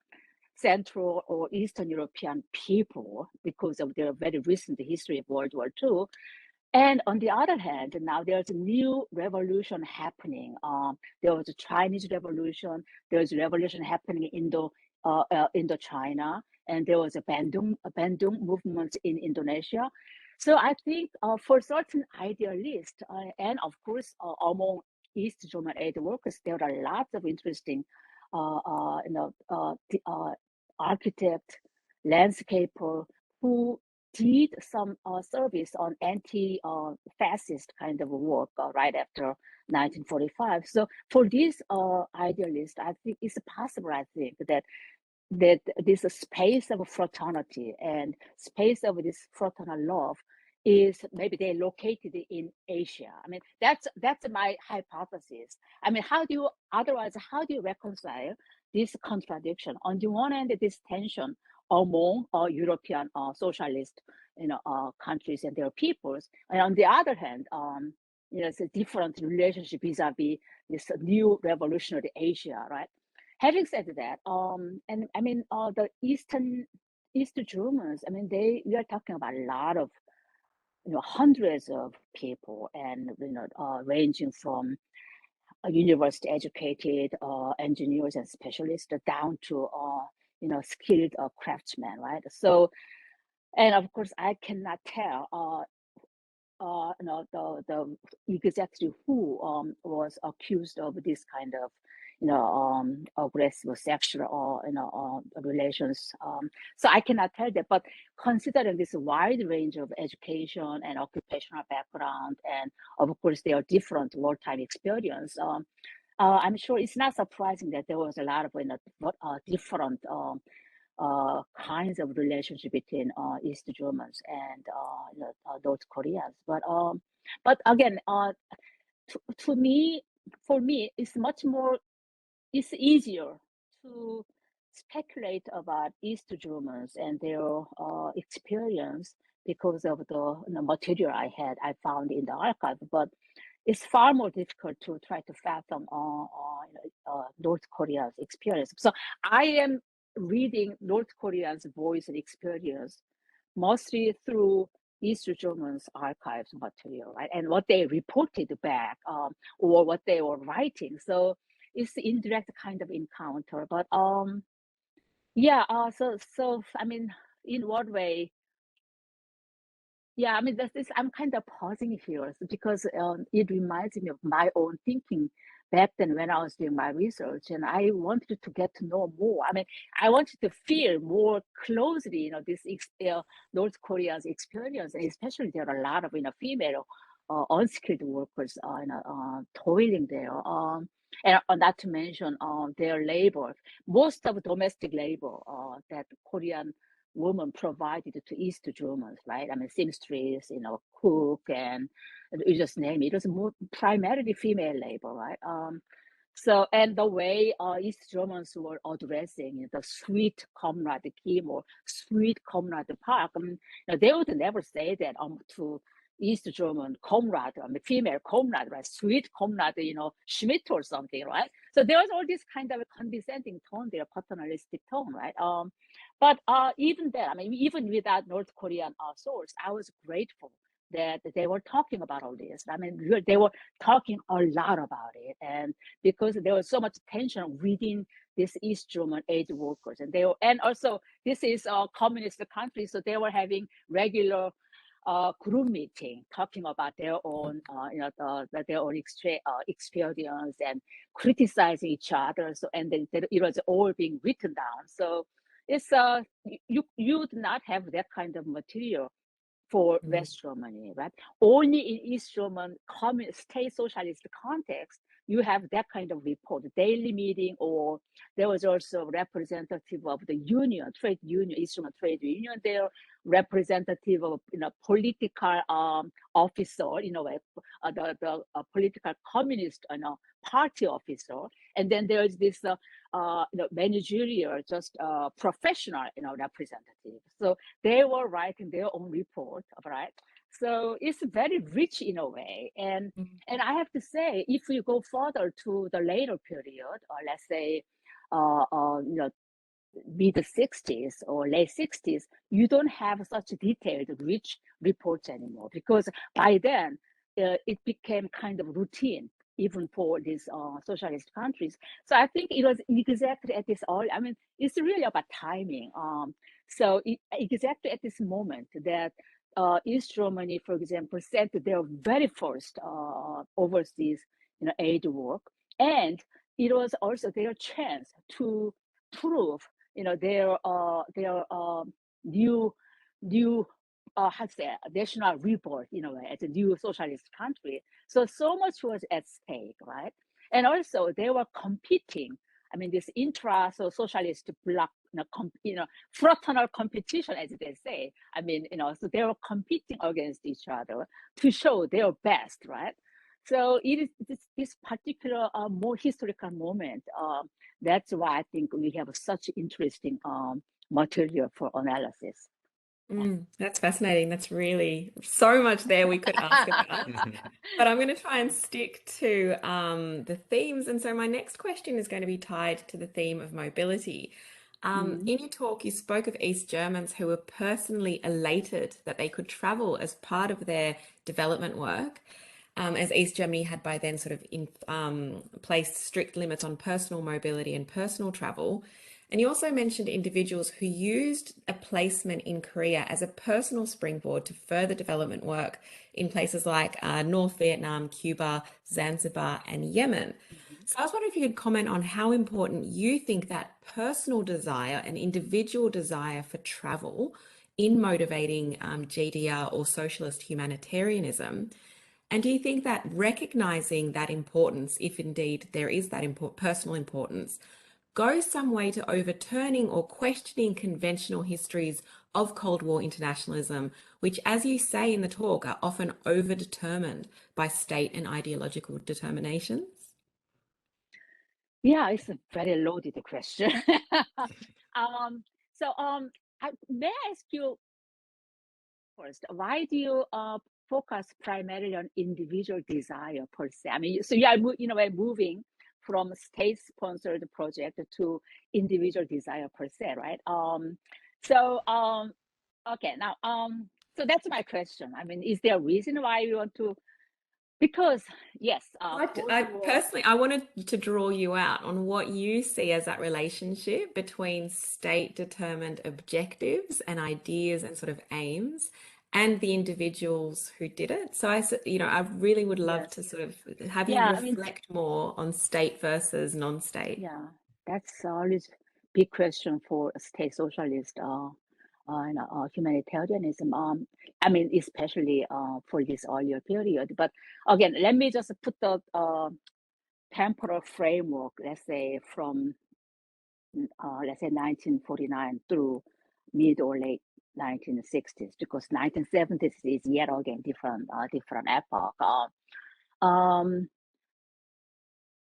Central or Eastern European people because of their very recent history of World War II. And on the other hand, now there's a new revolution happening. There was a Chinese revolution. There's a revolution happening in Indochina, and there was a Bandung movement in Indonesia. So I think for certain idealists, and of course among East German aid workers, there are lots of interesting, architect, landscaper who did some service on anti-fascist kind of work right after 1945. So for these idealists, I think it's possible, I think, that this space of fraternity and space of this fraternal love is maybe they're located in Asia. I mean, that's my hypothesis. I mean, how do you reconcile this contradiction? On the one hand, this tension among European socialist, countries and their peoples, and on the other hand, it's a different relationship vis-a-vis this new revolutionary Asia, right? Having said that, and I mean, the East Germans, I mean, we are talking about a lot of, hundreds of people, and ranging from university educated engineers and specialists down to skilled craftsmen, right? So, and of course, I cannot tell the exactly who was accused of this kind of aggressive sexual relations. So I cannot tell that, but considering this wide range of education and occupational background, and of course their different wartime experience, I'm sure it's not surprising that there was a lot of different kinds of relationship between East Germans and North Koreans. But again, for me, it's easier to speculate about East Germans and their experience because of the material I found in the archive. But it's far more difficult to try to fathom North Korea's experience. So I am reading North Korea's voice and experience mostly through East Germans archives material, right? And what they reported back, or what they were writing. So it's the indirect kind of encounter. But yeah, so I mean, in what way? Yeah, I mean, I'm kind of pausing here because it reminds me of my own thinking back then when I was doing my research, and I wanted to get to know more. I mean, I wanted to feel more closely, this North Korea's experience, and especially there are a lot of female unskilled workers toiling there, and not to mention their labor. Most of domestic labor that Korean women provided to East Germans, right? I mean, seamstress, cook, and you just name it. It was primarily female labor, right? So, and the way East Germans were addressing the sweet comrade Kim or sweet comrade Park, I mean, they would never say that to East German comrade, I mean, female comrade, right? Sweet comrade, Schmidt or something, right? So there was all this kind of a condescending tone there, paternalistic tone, right? But even then, I mean, even without North Korean source, I was grateful that they were talking about all this. I mean, they were talking a lot about it, and because there was so much tension within this East German aid workers, and also this is a communist country, so they were having regular group meeting talking about their own, their own experience and criticizing each other. So, and then it was all being written down. So it's you would not have that kind of material for West Germany, right? Only in East German state socialist context, you have that kind of report, daily meeting, or there was also representative of the union, trade union, East German trade union there, representative of political officer, the political communist party officer, and then there is this managerial, just professional representative. So they were writing their own report, right? So it's very rich in a way, and I have to say, if we go further to the later period, or let's say, mid 60s or late 60s, you don't have such detailed, rich reports anymore, because by then it became kind of routine, even for these socialist countries. So I think it was exactly at this all. I mean, it's really about timing. So exactly at this moment that East Germany, for example, sent their very first overseas aid work, and it was also their chance to prove their new how to say, national rebirth as a new socialist country. So much was at stake, right? And also they were competing. I mean, this socialist bloc fraternal competition, as they say. I mean, so they were competing against each other to show their best, right? So it is this particular more historical moment. That's why I think we have such interesting material for analysis. That's fascinating. That's really so much there we could ask about. But I'm going to try and stick to the themes. And so my next question is going to be tied to the theme of mobility. In your talk, you spoke of East Germans who were personally elated that they could travel as part of their development work, as East Germany had by then sort of placed strict limits on personal mobility and personal travel. And you also mentioned individuals who used a placement in Korea as a personal springboard to further development work in places like North Vietnam, Cuba, Zanzibar, and Yemen. So I was wondering if you could comment on how important you think that personal desire and individual desire for travel in motivating GDR or socialist humanitarianism. And do you think that recognizing that importance, if indeed there is that personal importance, goes some way to overturning or questioning conventional histories of Cold War internationalism, which, as you say in the talk, are often overdetermined by state and ideological determinations? Yeah, it's a very loaded question. May I ask you first, why do you focus primarily on individual desire per se? I mean, so you are we're moving from state-sponsored project to individual desire per se, right? Okay, now, so that's my question. I mean, is there a reason why you want to? Because yes, personally, I wanted to draw you out on what you see as that relationship between state-determined objectives and ideas and sort of aims and the individuals who did it. So I really would love to sort of have you reflect more on state versus non-state. Yeah, that's always big question for a state socialist humanitarianism. I mean, especially for this earlier period. But again, let me just put the temporal framework. Let's say from 1949 through mid or late 1960s, because 1970s is yet again different epoch.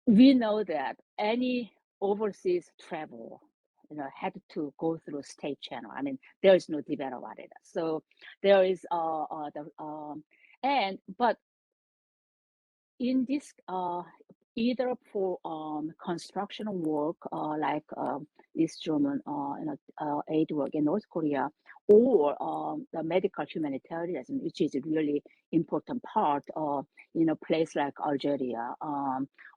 We know that any overseas travel, had to go through state channel. I mean, there is no debate about it. So there is but in this either for construction work like East German aid work in North Korea, or the medical humanitarianism, which is a really important part of place like Algeria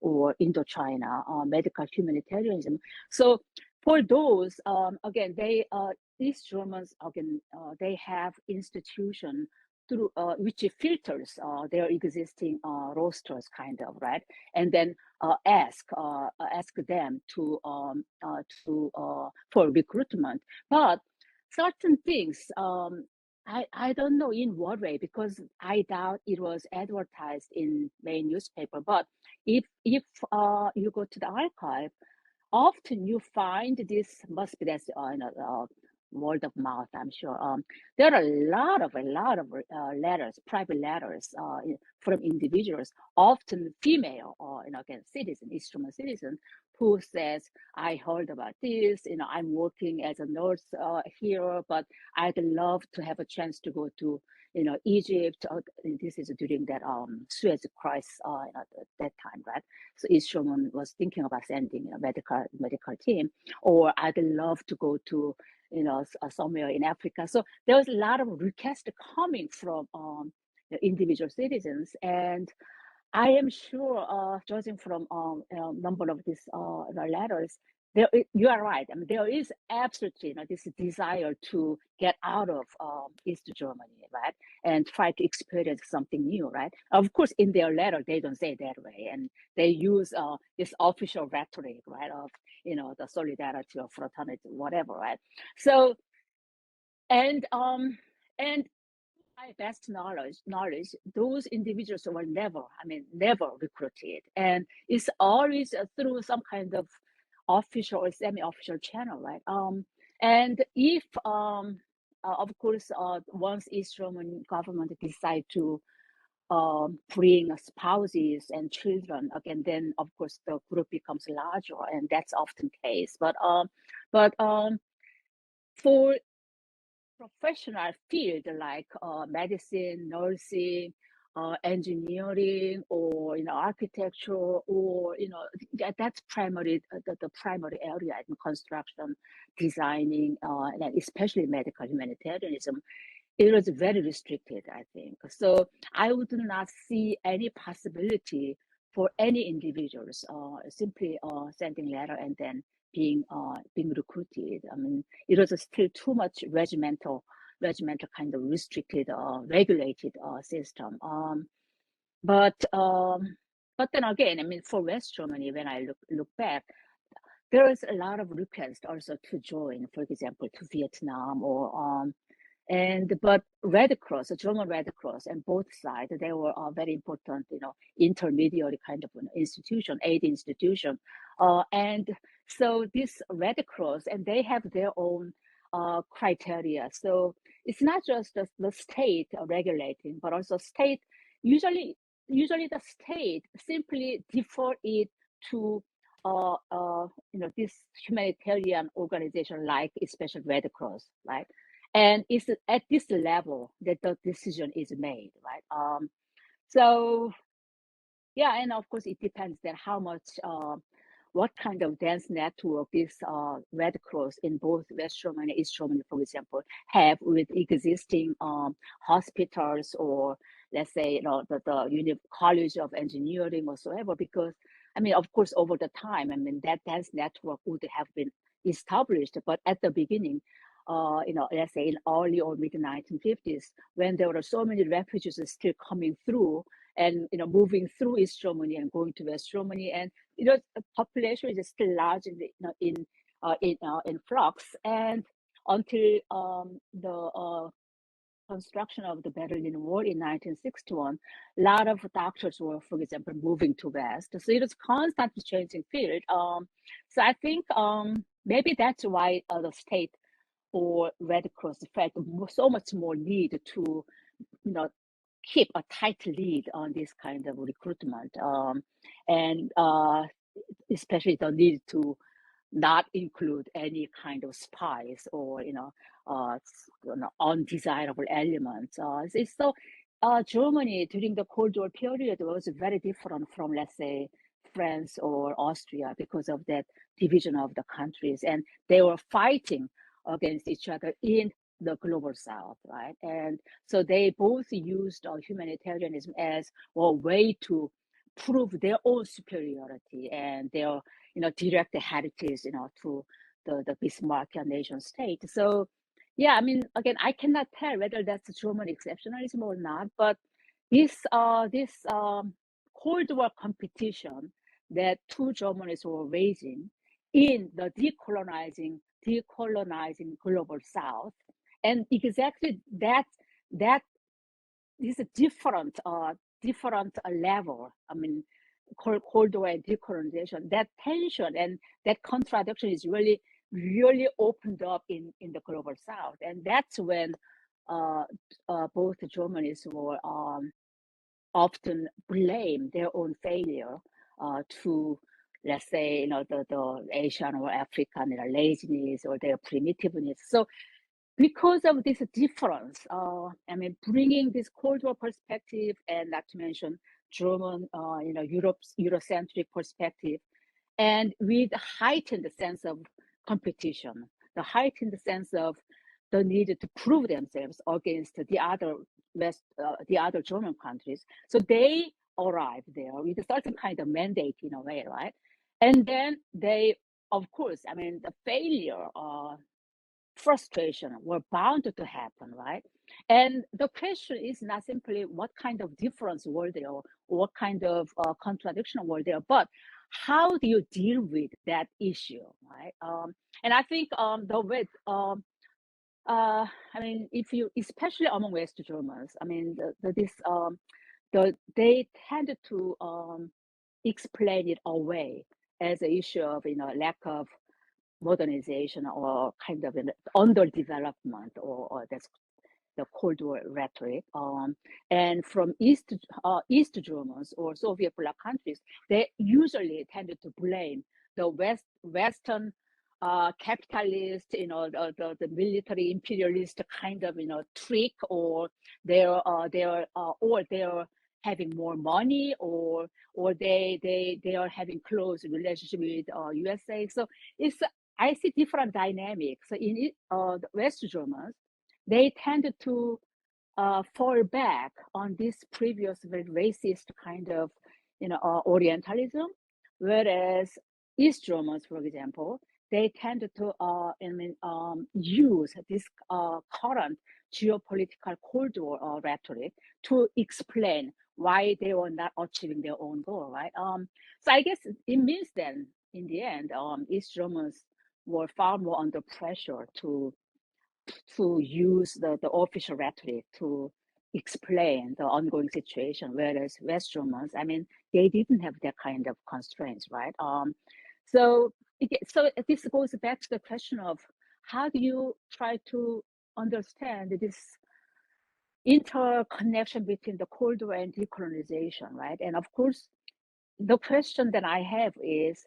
or Indochina, medical humanitarianism. So for those, again, East Germans, again, they have institution through which filters their existing rosters, kind of, right, and then ask them to for recruitment. But certain things, I don't know in what way, because I doubt it was advertised in main newspaper. But if you go to the archive, often you find this, must be that's word of mouth, I'm sure. There are a lot of letters, private letters from individuals, often female or again citizen, instrument citizen, who says, I heard about this, I'm working as a nurse here, but I'd love to have a chance to go to Egypt. This is during that Suez crisis at that time, right? So East German was thinking about sending a medical team, or I'd love to go to somewhere in Africa. So there was a lot of requests coming from the individual citizens, and I am sure, judging from number of these letters, you are right. I mean, there is absolutely this desire to get out of East Germany, right, and try to experience something new, right. Of course, in their letter, they don't say it that way, and they use this official rhetoric, right, of the solidarity or fraternity, whatever, right. So, and my best knowledge, those individuals were never recruited, and it's always through some kind of official or semi-official channel, right? And if, of course, once East German government decide to bring spouses and children again, then of course the group becomes larger, and that's often the case. But for professional field like medicine, nursing, engineering, or architecture, or that's primary the primary area in construction, designing, and especially medical humanitarianism. It was very restricted, I think. So I would not see any possibility for any individuals simply sending letter and then being recruited. I mean, it was still too much regimental kind of restricted, regulated system. But then again, I mean, for West Germany, when I look back, there is a lot of requests also to join, for example, to Vietnam or but Red Cross, the German Red Cross, and both sides, they were very important, intermediary kind of institution, aid institution, and so this Red Cross, and they have their own criteria. So it's not just the state regulating, but also state. Usually the state simply defer it to this humanitarian organization like especially Red Cross, right? And it's at this level that the decision is made, right? So yeah, and of course it depends then how much, what kind of dense network this Red Cross in both West Germany and East Germany, for example, have with existing hospitals, or let's say the College of Engineering whatsoever. Because I mean, of course, over the time, I mean that dense network would have been established, but at the beginning, let's say in early or mid 1950s, when there were so many refugees still coming through and moving through East Germany and going to West Germany, and the population is still large in flux, and until the construction of the Berlin Wall in 1961, a lot of doctors were, for example, moving to West. So it was constantly changing field. So I think maybe that's why the state or Red Cross felt so much more need to, keep a tight lead on this kind of recruitment, and especially the need to not include any kind of spies or undesirable elements. So Germany during the Cold War period was very different from, let's say, France or Austria because of that division of the countries, and they were fighting against each other in the global south, right? And so they both used humanitarianism as a way to prove their own superiority and their direct heritage to the Bismarckian nation state. So yeah, I mean, again, I cannot tell whether that's German exceptionalism or not, but this Cold War competition that two Germanies were waging in the decolonizing global south, and exactly that is a different level. I mean, Cold War and decolonization, that tension and that contradiction is really opened up in the global south, and that's when both Germanies were often blame their own failure to, let's say, the Asian or African laziness or their primitiveness. So because of this difference, I mean, bringing this Cold War perspective, and not to mention German, Eurocentric perspective, and with heightened sense of competition, the heightened sense of the need to prove themselves against the other German countries. So they arrived there with a certain kind of mandate in a way, right? And then they, of course, I mean, the failure, frustration were bound to happen, right? And the question is not simply what kind of difference were there, or what kind of contradiction were there, but how do you deal with that issue, right? And I think the way, I mean, if you, especially among West Germans, I mean, they tended to explain it away as an issue of lack of modernization or kind of an underdevelopment, or that's the Cold War rhetoric. And from East Germans or Soviet bloc countries, they usually tended to blame the Western capitalist, the military imperialist kind of, trick, or they're having more money, or they are having close relationship with USA. So I see different dynamics. So in the West Germans, they tend to fall back on this previous very racist kind of, Orientalism, whereas East Germans, for example, they tend to use this current geopolitical Cold War rhetoric to explain why they were not achieving their own goal, right? So I guess it means then, in the end, East Germans were far more under pressure to use the official rhetoric to explain the ongoing situation, whereas West Germans, I mean, they didn't have that kind of constraints, right? So this goes back to the question of how do you try to understand this interconnection between the Cold War and decolonization, right? And of course, the question that I have is,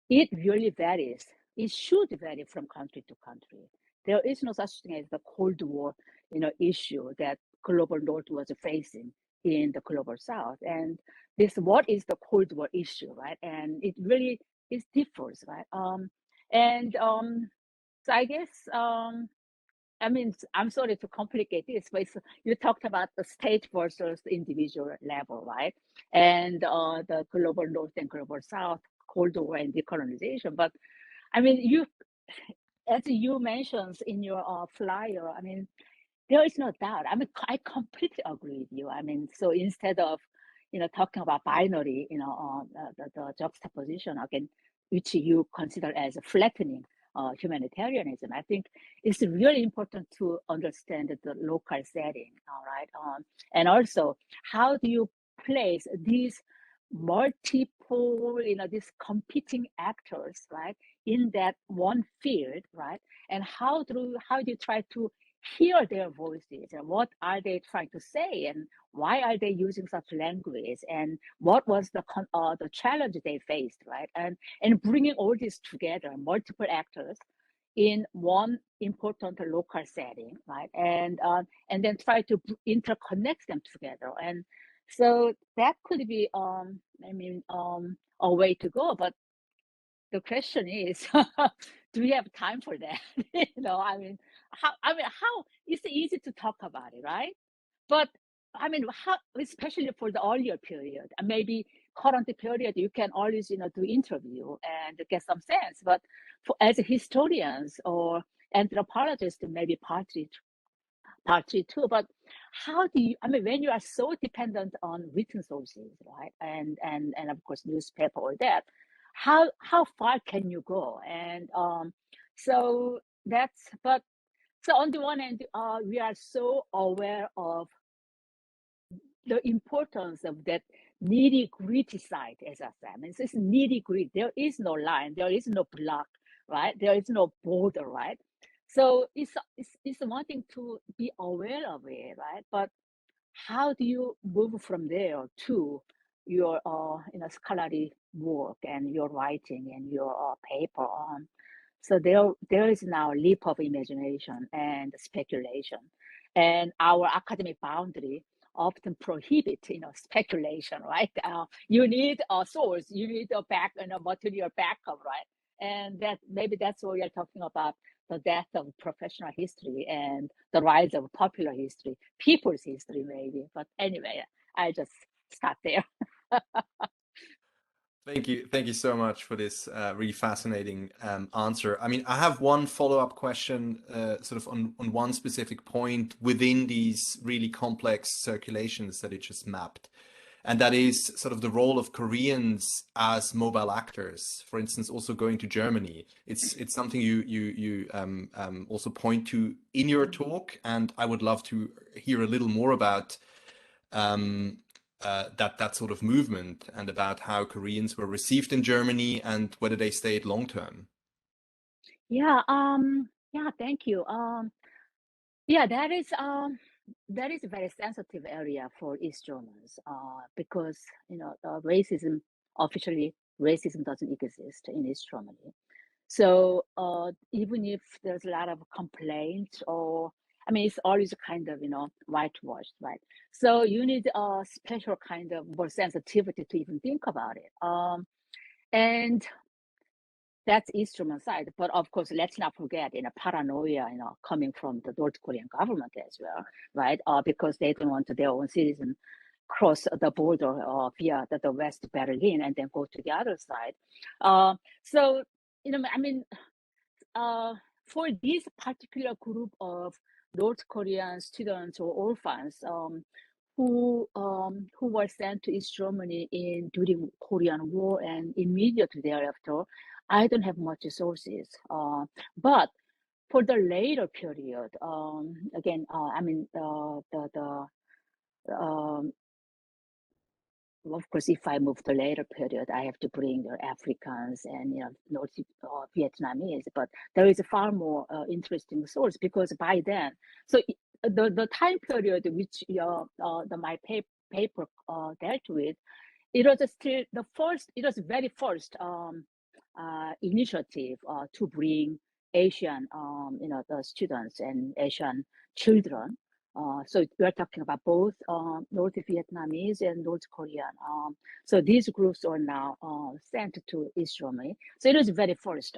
it really varies. It should vary from country to country. There is no such thing as the Cold War, issue that global North was facing in the global South. And what is the Cold War issue, right? And it really differs, right? So I guess I mean, I'm sorry to complicate this, but you talked about the state versus the individual level, right? And the global North and global South, Cold War and decolonization. But I mean, as you mentioned in your flyer, I mean, there is no doubt. I mean, I completely agree with you. I mean, so instead of, talking about binary, the juxtaposition again, which you consider as flattening humanitarianism, I think it's really important to understand the local setting, all right? And also, how do you place these multiple, these competing actors, right, in that one field, right? And how do you try to hear their voices, and what are they trying to say, and why are they using such language, and what was the challenge they faced, right? And bringing all this together, multiple actors in one important local setting, right? And then try to interconnect them together. And so that could be a way to go. But the question is, do we have time for that? I mean, how it's easy to talk about it, right? But I mean, how, especially for the earlier period, and maybe current period, you can always, do interview and get some sense. But as historians or anthropologists, maybe partly too. But how do you? I mean, when you are so dependent on written sources, right, and of course newspaper or that, how far can you go? And so that's but so on the one hand, we are so aware of the importance of that nitty gritty side, as I said. I mean, it's nitty gritty. There is no line. There is no block, right? There is no border, right? So it's one thing to be aware of it, right? But how do you move from there to your scholarly work and your writing and your paper on? So there is now a leap of imagination and speculation, and our academic boundary often prohibit speculation, right? You need a source, you need a material backup, right? And that's what we are talking about, the death of professional history and the rise of popular history, people's history, maybe. But anyway, I just start there. Thank you so much for this really fascinating answer. I mean, I have one follow-up question, sort of on one specific point within these really complex circulations that it just mapped, and that is sort of the role of Koreans as mobile actors. For instance, also going to Germany. It's something you also point to in your talk, and I would love to hear a little more about that sort of movement and about how Koreans were received in Germany and whether they stayed long term. Yeah, thank you. Yeah, that is a very sensitive area for East Germans, because racism officially racism doesn't exist in East Germany. So even if there's a lot of complaints, or I mean, it's always kind of whitewashed, right? So you need a special kind of more sensitivity to even think about it. And that's East German side. But of course, let's not forget, paranoia, coming from the North Korean government as well, right? Because they don't want their own citizens cross the border via the West Berlin and then go to the other side. So, I mean, for this particular group of North Korean students or orphans, who were sent to East Germany during Korean War and immediately thereafter, I don't have much sources. But for the later period, again, I mean, um, of course, if I move to later period, I have to bring the Africans and North Vietnamese. But there is a far more interesting source, because by then, so the time period which my paper dealt with, it was still the first. It was very first initiative to bring Asian, the students and Asian children. So we're talking about both North Vietnamese and North Korean. So these groups are now sent to East Germany. So it was very first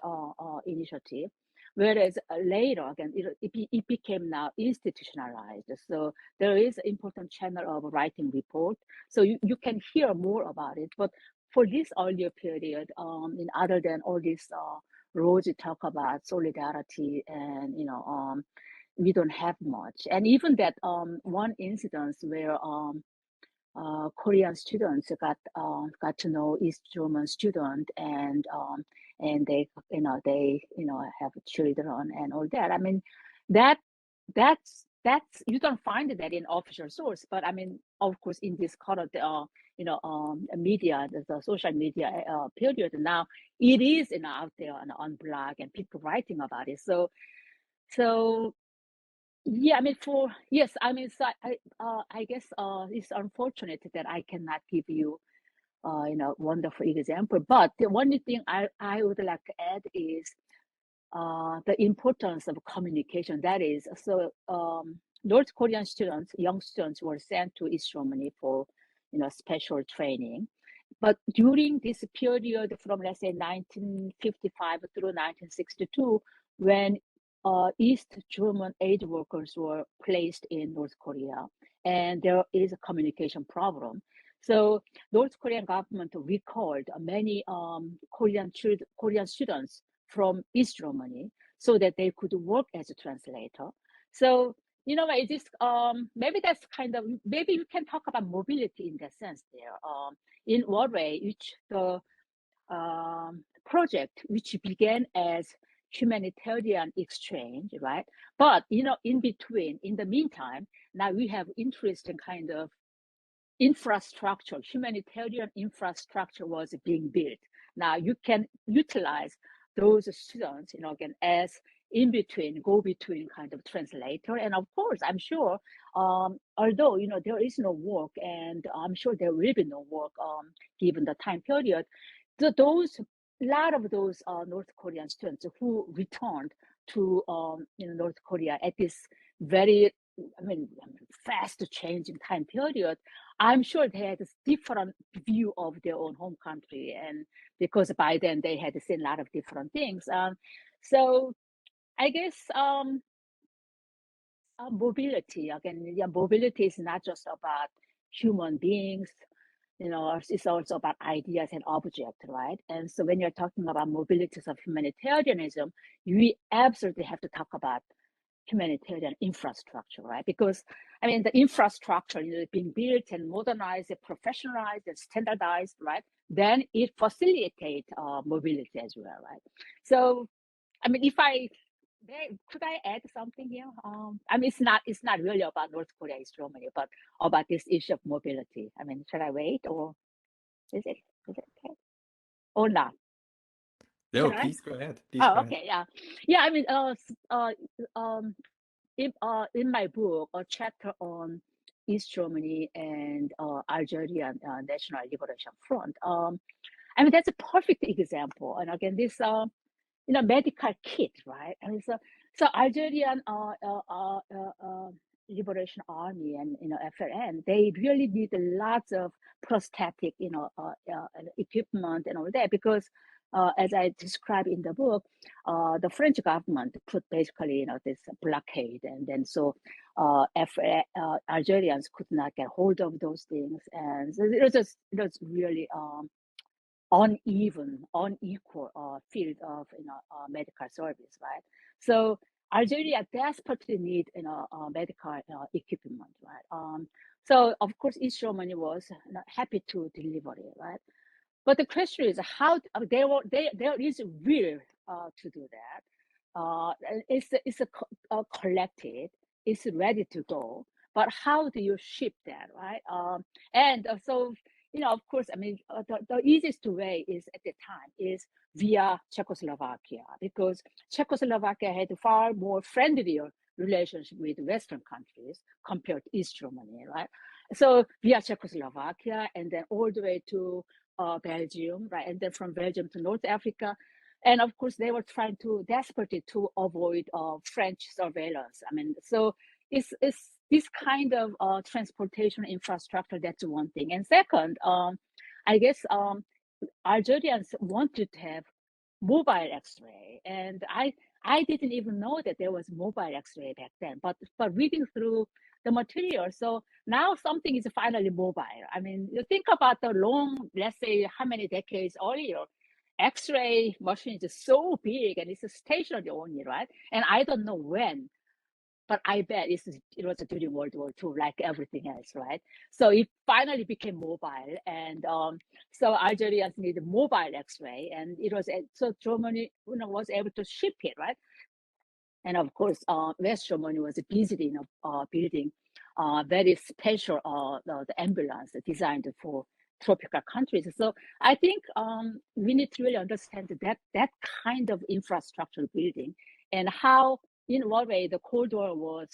initiative. Whereas later, again, it became now institutionalized. So there is an important channel of writing report. So you can hear more about it. But for this earlier period, other than all this Rose talk about solidarity and we don't have much. And even that one incident where Korean students got to know East German student, and they have children and all that. I mean, that's you don't find that in official source, but I mean, of course, in this current media, the social media period now, it is out there and on blog and people writing about it. So yeah, I mean, so I guess it's unfortunate that I cannot give you wonderful example. But the one thing I would like to add is the importance of communication. That is, so North Korean students, young students, were sent to East Germany for special training. But during this period from, let's say, 1955 through 1962, when East German aid workers were placed in North Korea, and there is a communication problem. So North Korean government recalled many Korean students from East Germany so that they could work as a translator. So it is maybe that's kind of, maybe you can talk about mobility in that sense there. In one way, which the project, which began as humanitarian exchange, right? But in between, in the meantime, now we have interest in kind of infrastructure, humanitarian infrastructure was being built. Now you can utilize those students, again, as go between kind of translator. And of course, I'm sure, although, there is no work, and I'm sure there will be no work given the time period, a lot of those North Korean students who returned to North Korea at this very, fast changing time period, I'm sure they had a different view of their own home country, and because by then they had seen a lot of different things. So I guess mobility, again, mobility is not just about human beings. It's also about ideas and objects, right? And so when you're talking about mobilities of humanitarianism, we absolutely have to talk about humanitarian infrastructure, right? Because I mean, the infrastructure being built and modernized, and professionalized and standardized, right? Then it facilitates mobility as well, right? So, I mean, could I add something here? I mean, it's not really about North Korea, East Germany, but about this issue of mobility. I mean, should I wait, or is it okay or not? No, Can I? please go ahead. Please go Oh, ahead. okay, yeah, yeah. I mean, in my book, a chapter on East Germany and Algerian National Liberation Front. I mean, that's a perfect example. And again, this medical kit, right? And so Algerian Liberation Army and FLN, they really need lots of prosthetic equipment and all that, because as I described in the book, the French government put basically this blockade, and then so Algerians could not get hold of those things, and so it was really unequal field of medical service, right? So Algeria desperately need medical equipment, right? So of course East Germany was happy to deliver it, right? But the question is how there is a will to do that. Collected, it's ready to go, but how do you ship that, right? And so of course, I mean, the easiest way is at the time is via Czechoslovakia, because Czechoslovakia had far more friendlier relationship with Western countries compared to East Germany, right? So via Czechoslovakia, and then all the way to Belgium, right? And then from Belgium to North Africa. And of course, they were trying to desperately to avoid French surveillance. I mean, so it's this kind of transportation infrastructure. That's one thing. And second, I guess Algerians wanted to have mobile X-ray, and I didn't even know that there was mobile X-ray back then. But reading through the material, so now something is finally mobile. I mean, you think about the long, let's say, how many decades earlier, X-ray machine is so big and it's a stationary only, right? And I don't know when, but I bet it was during World War II, like everything else, right? So it finally became mobile, and so Algerians needed mobile X-ray, and it was so Germany was able to ship it, right? And of course, West Germany was busy building very special the ambulance designed for tropical countries. So I think we need to really understand that kind of infrastructure building, and how, in what way, the Cold War was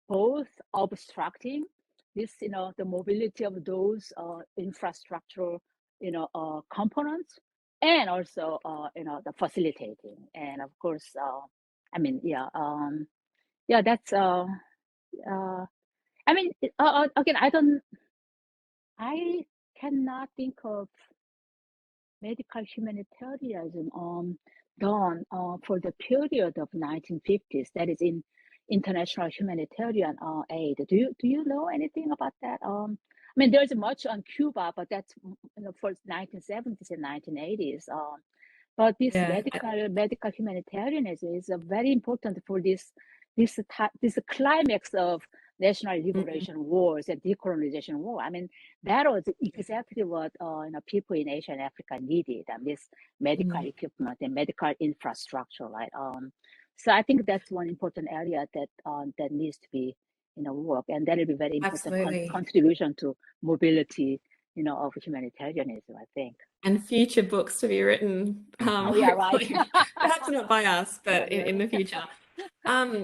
both obstructing this, the mobility of those infrastructure, components, and also, the facilitating. And of course, I mean, yeah, that's, I mean, again, I cannot think of medical humanitarianism done for the period of 1950s, that is in international humanitarian aid. Do you know anything about that? I mean, there's much on Cuba, but that's for 1970s and 1980s. But this Yeah. medical humanitarianism is very important for this climax of national liberation wars and decolonization war. I mean, that was exactly what people in Asia and Africa needed, and this medical equipment and medical infrastructure, right? So I think that's one important area that needs to be work, and that will be very important Absolutely. contribution to mobility, of humanitarianism, I think. And future books to be written, Oh, yeah, right. hopefully, perhaps not by us, but Yeah. in the future.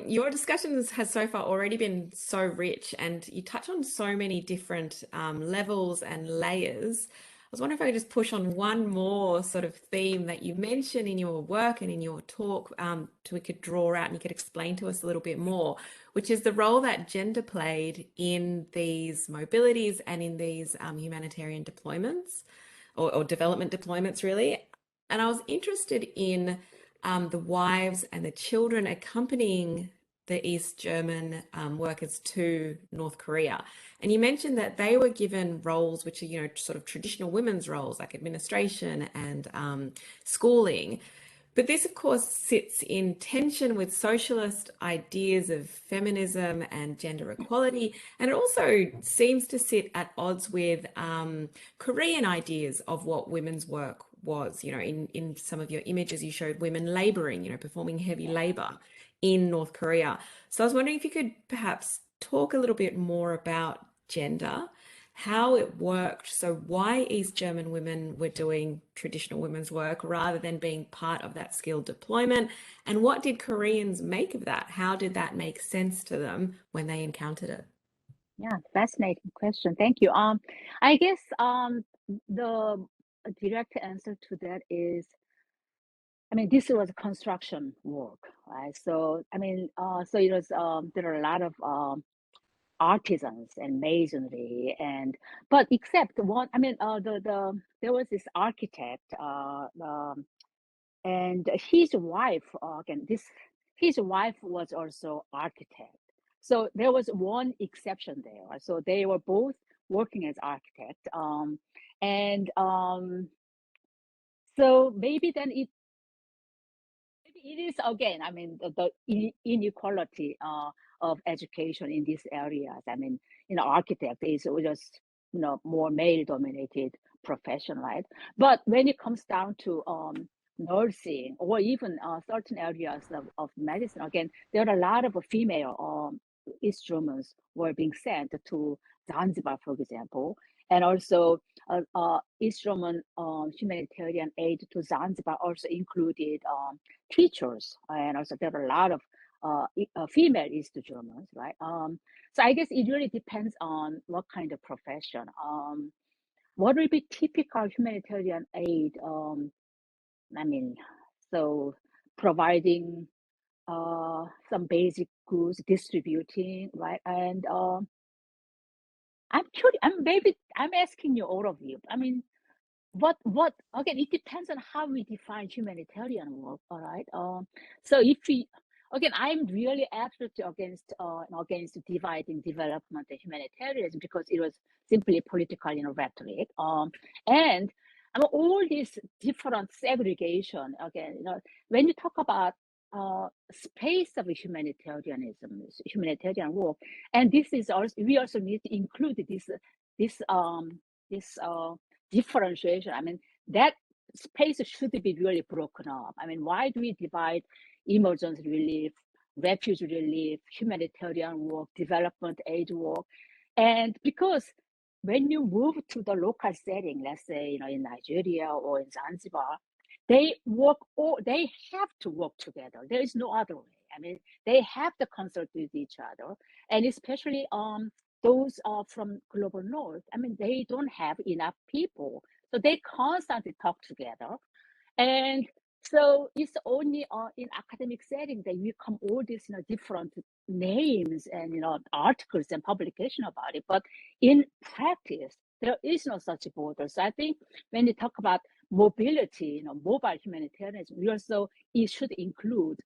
Your discussions has so far already been so rich, and you touch on so many different levels and layers. I was wondering if I could just push on one more sort of theme that you mentioned in your work and in your talk, so we could draw out and you could explain to us a little bit more, which is the role that gender played in these mobilities and in these humanitarian deployments or development deployments, really. And I was interested in the wives and the children accompanying the East German workers to North Korea. And you mentioned that they were given roles which are, sort of traditional women's roles like administration and schooling. But this, of course, sits in tension with socialist ideas of feminism and gender equality. And it also seems to sit at odds with Korean ideas of what women's work was. In some of your images, you showed women laboring, performing heavy labor in North Korea. So I was wondering if you could perhaps talk a little bit more about gender how it worked. So why East German women were doing traditional women's work rather than being part of that skilled deployment. And what did Koreans make of that? How did that make sense to them when they encountered it? Yeah, fascinating question. Thank you. I guess the direct answer to that is, I mean, this was construction work, right? So, I mean, so it was there are a lot of artisans and masonry, and but except one, I mean, there was this architect, and his wife, again, his wife was also architect. So there was one exception there. Right? So they were both working as architect, and so maybe then it is again, I mean, the inequality of education in these areas. I mean, architect is just, more male dominated profession, right? But when it comes down to nursing or even certain areas of medicine, again, there are a lot of female instruments were being sent to Zanzibar, for example, and also instrument humanitarian aid to Zanzibar also included teachers, and also there are a lot of female East Germans, right? So I guess it really depends on what kind of profession. What will be typical humanitarian aid? I mean, so providing some basic goods, distributing, right? And I'm curious. I'm asking you, all of you. I mean, what again, it depends on how we define humanitarian work, all right? So if we, again, I'm really absolutely against dividing development and humanitarianism, because it was simply political, rhetoric, and all this different segregation, again, when you talk about space of humanitarianism, humanitarian work, and this is also, we also need to include this differentiation. I mean, that space should be really broken up. I mean, why do we divide emergency relief, refugee relief, humanitarian work, development aid work? And because when you move to the local setting, let's say, in Nigeria or in Zanzibar, they have to work together. There is no other way. I mean, they have to consult with each other, and especially those are from global north. I mean, they don't have enough people, so they constantly talk together. And so it's only in academic setting that you come all these different names and articles and publication about it. But in practice, there is no such border. So I think when you talk about mobility, mobile humanitarianism, it should include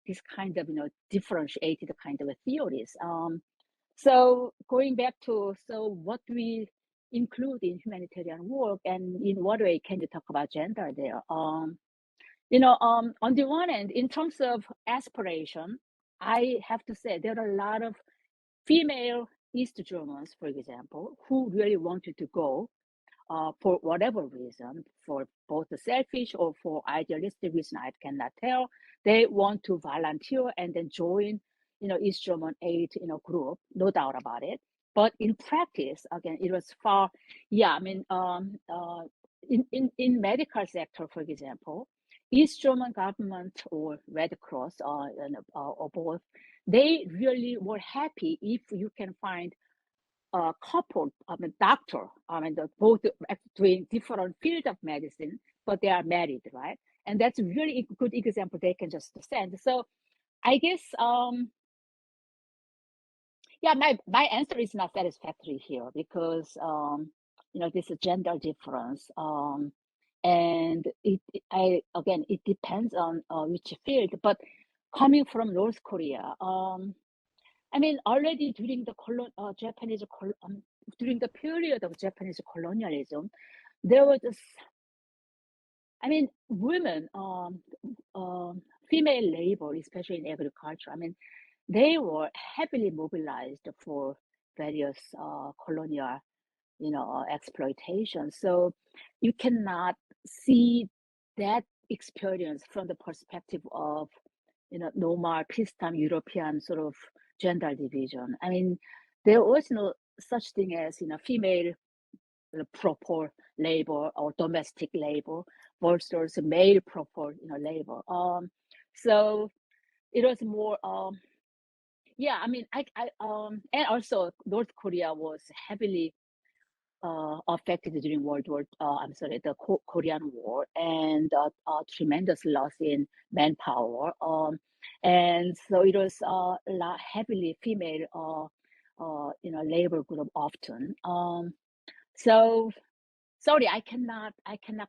this kind of differentiated kind of theories. So going back to, so what we include in humanitarian work, and in what way can you talk about gender there? On the one hand, in terms of aspiration, I have to say there are a lot of female East Germans, for example, who really wanted to go for whatever reason, for both the selfish or for idealistic reason, I cannot tell. They want to volunteer and then join, East German aid, group, no doubt about it. But in practice, again, it was far, yeah, I mean, in medical sector, for example, East German government or Red Cross or both, they really were happy if you can find a couple, doctor, both doing different field of medicine, but they are married, right? And that's really a good example they can just send. So I guess, yeah, my answer is not satisfactory here, because, this is gender difference. And it depends on which field, but coming from North Korea, I mean, already during the during the period of Japanese colonialism, there was this, I mean, women, female labor, especially in agriculture, I mean, they were heavily mobilized for various colonial, exploitation. So you cannot see that experience from the perspective of, normal peacetime European sort of gender division. I mean, there was no such thing as female proper labor or domestic labor versus male proper labor. So it was more yeah, I mean, I and also North Korea was heavily affected during the Korean War, and tremendous loss in manpower. And so it was heavily female, labor group often. So sorry, I cannot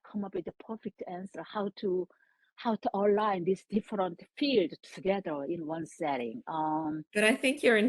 come up with a perfect answer how to align these different fields together in one setting. But I think you're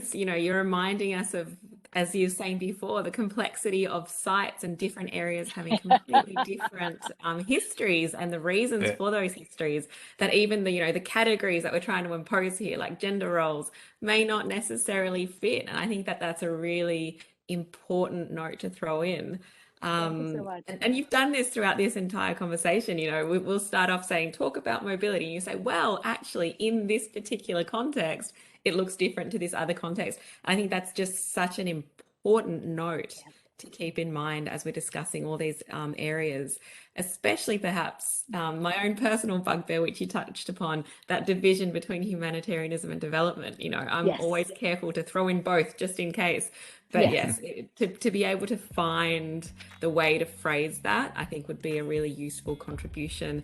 reminding us of, as you were saying before, the complexity of sites and different areas having completely different histories, and the reasons Yeah. for those histories, that even the categories that we're trying to impose here, like gender roles, may not necessarily fit. And I think that that's a really important note to throw in. Thank you so much. And you've done this throughout this entire conversation. We'll start off saying, talk about mobility. And you say, well, actually, in this particular context, it looks different to this other context. I think that's just such an important note to keep in mind as we're discussing all these areas, especially perhaps my own personal bugbear, which you touched upon, that division between humanitarianism and development. I'm Yes. always careful to throw in both just in case. But yes, to be able to find the way to phrase that, I think would be a really useful contribution,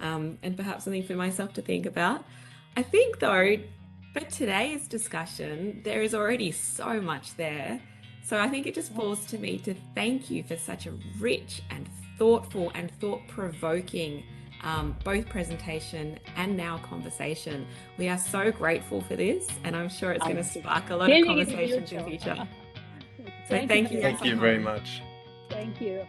and perhaps something for myself to think about. I think, though, for today's discussion, there is already so much there. So I think it just falls to me to thank you for such a rich and thoughtful and thought-provoking both presentation and now conversation. We are so grateful for this, and I'm sure it's going to spark a lot of conversations in future. So thank you. Thank you very much. Thank you.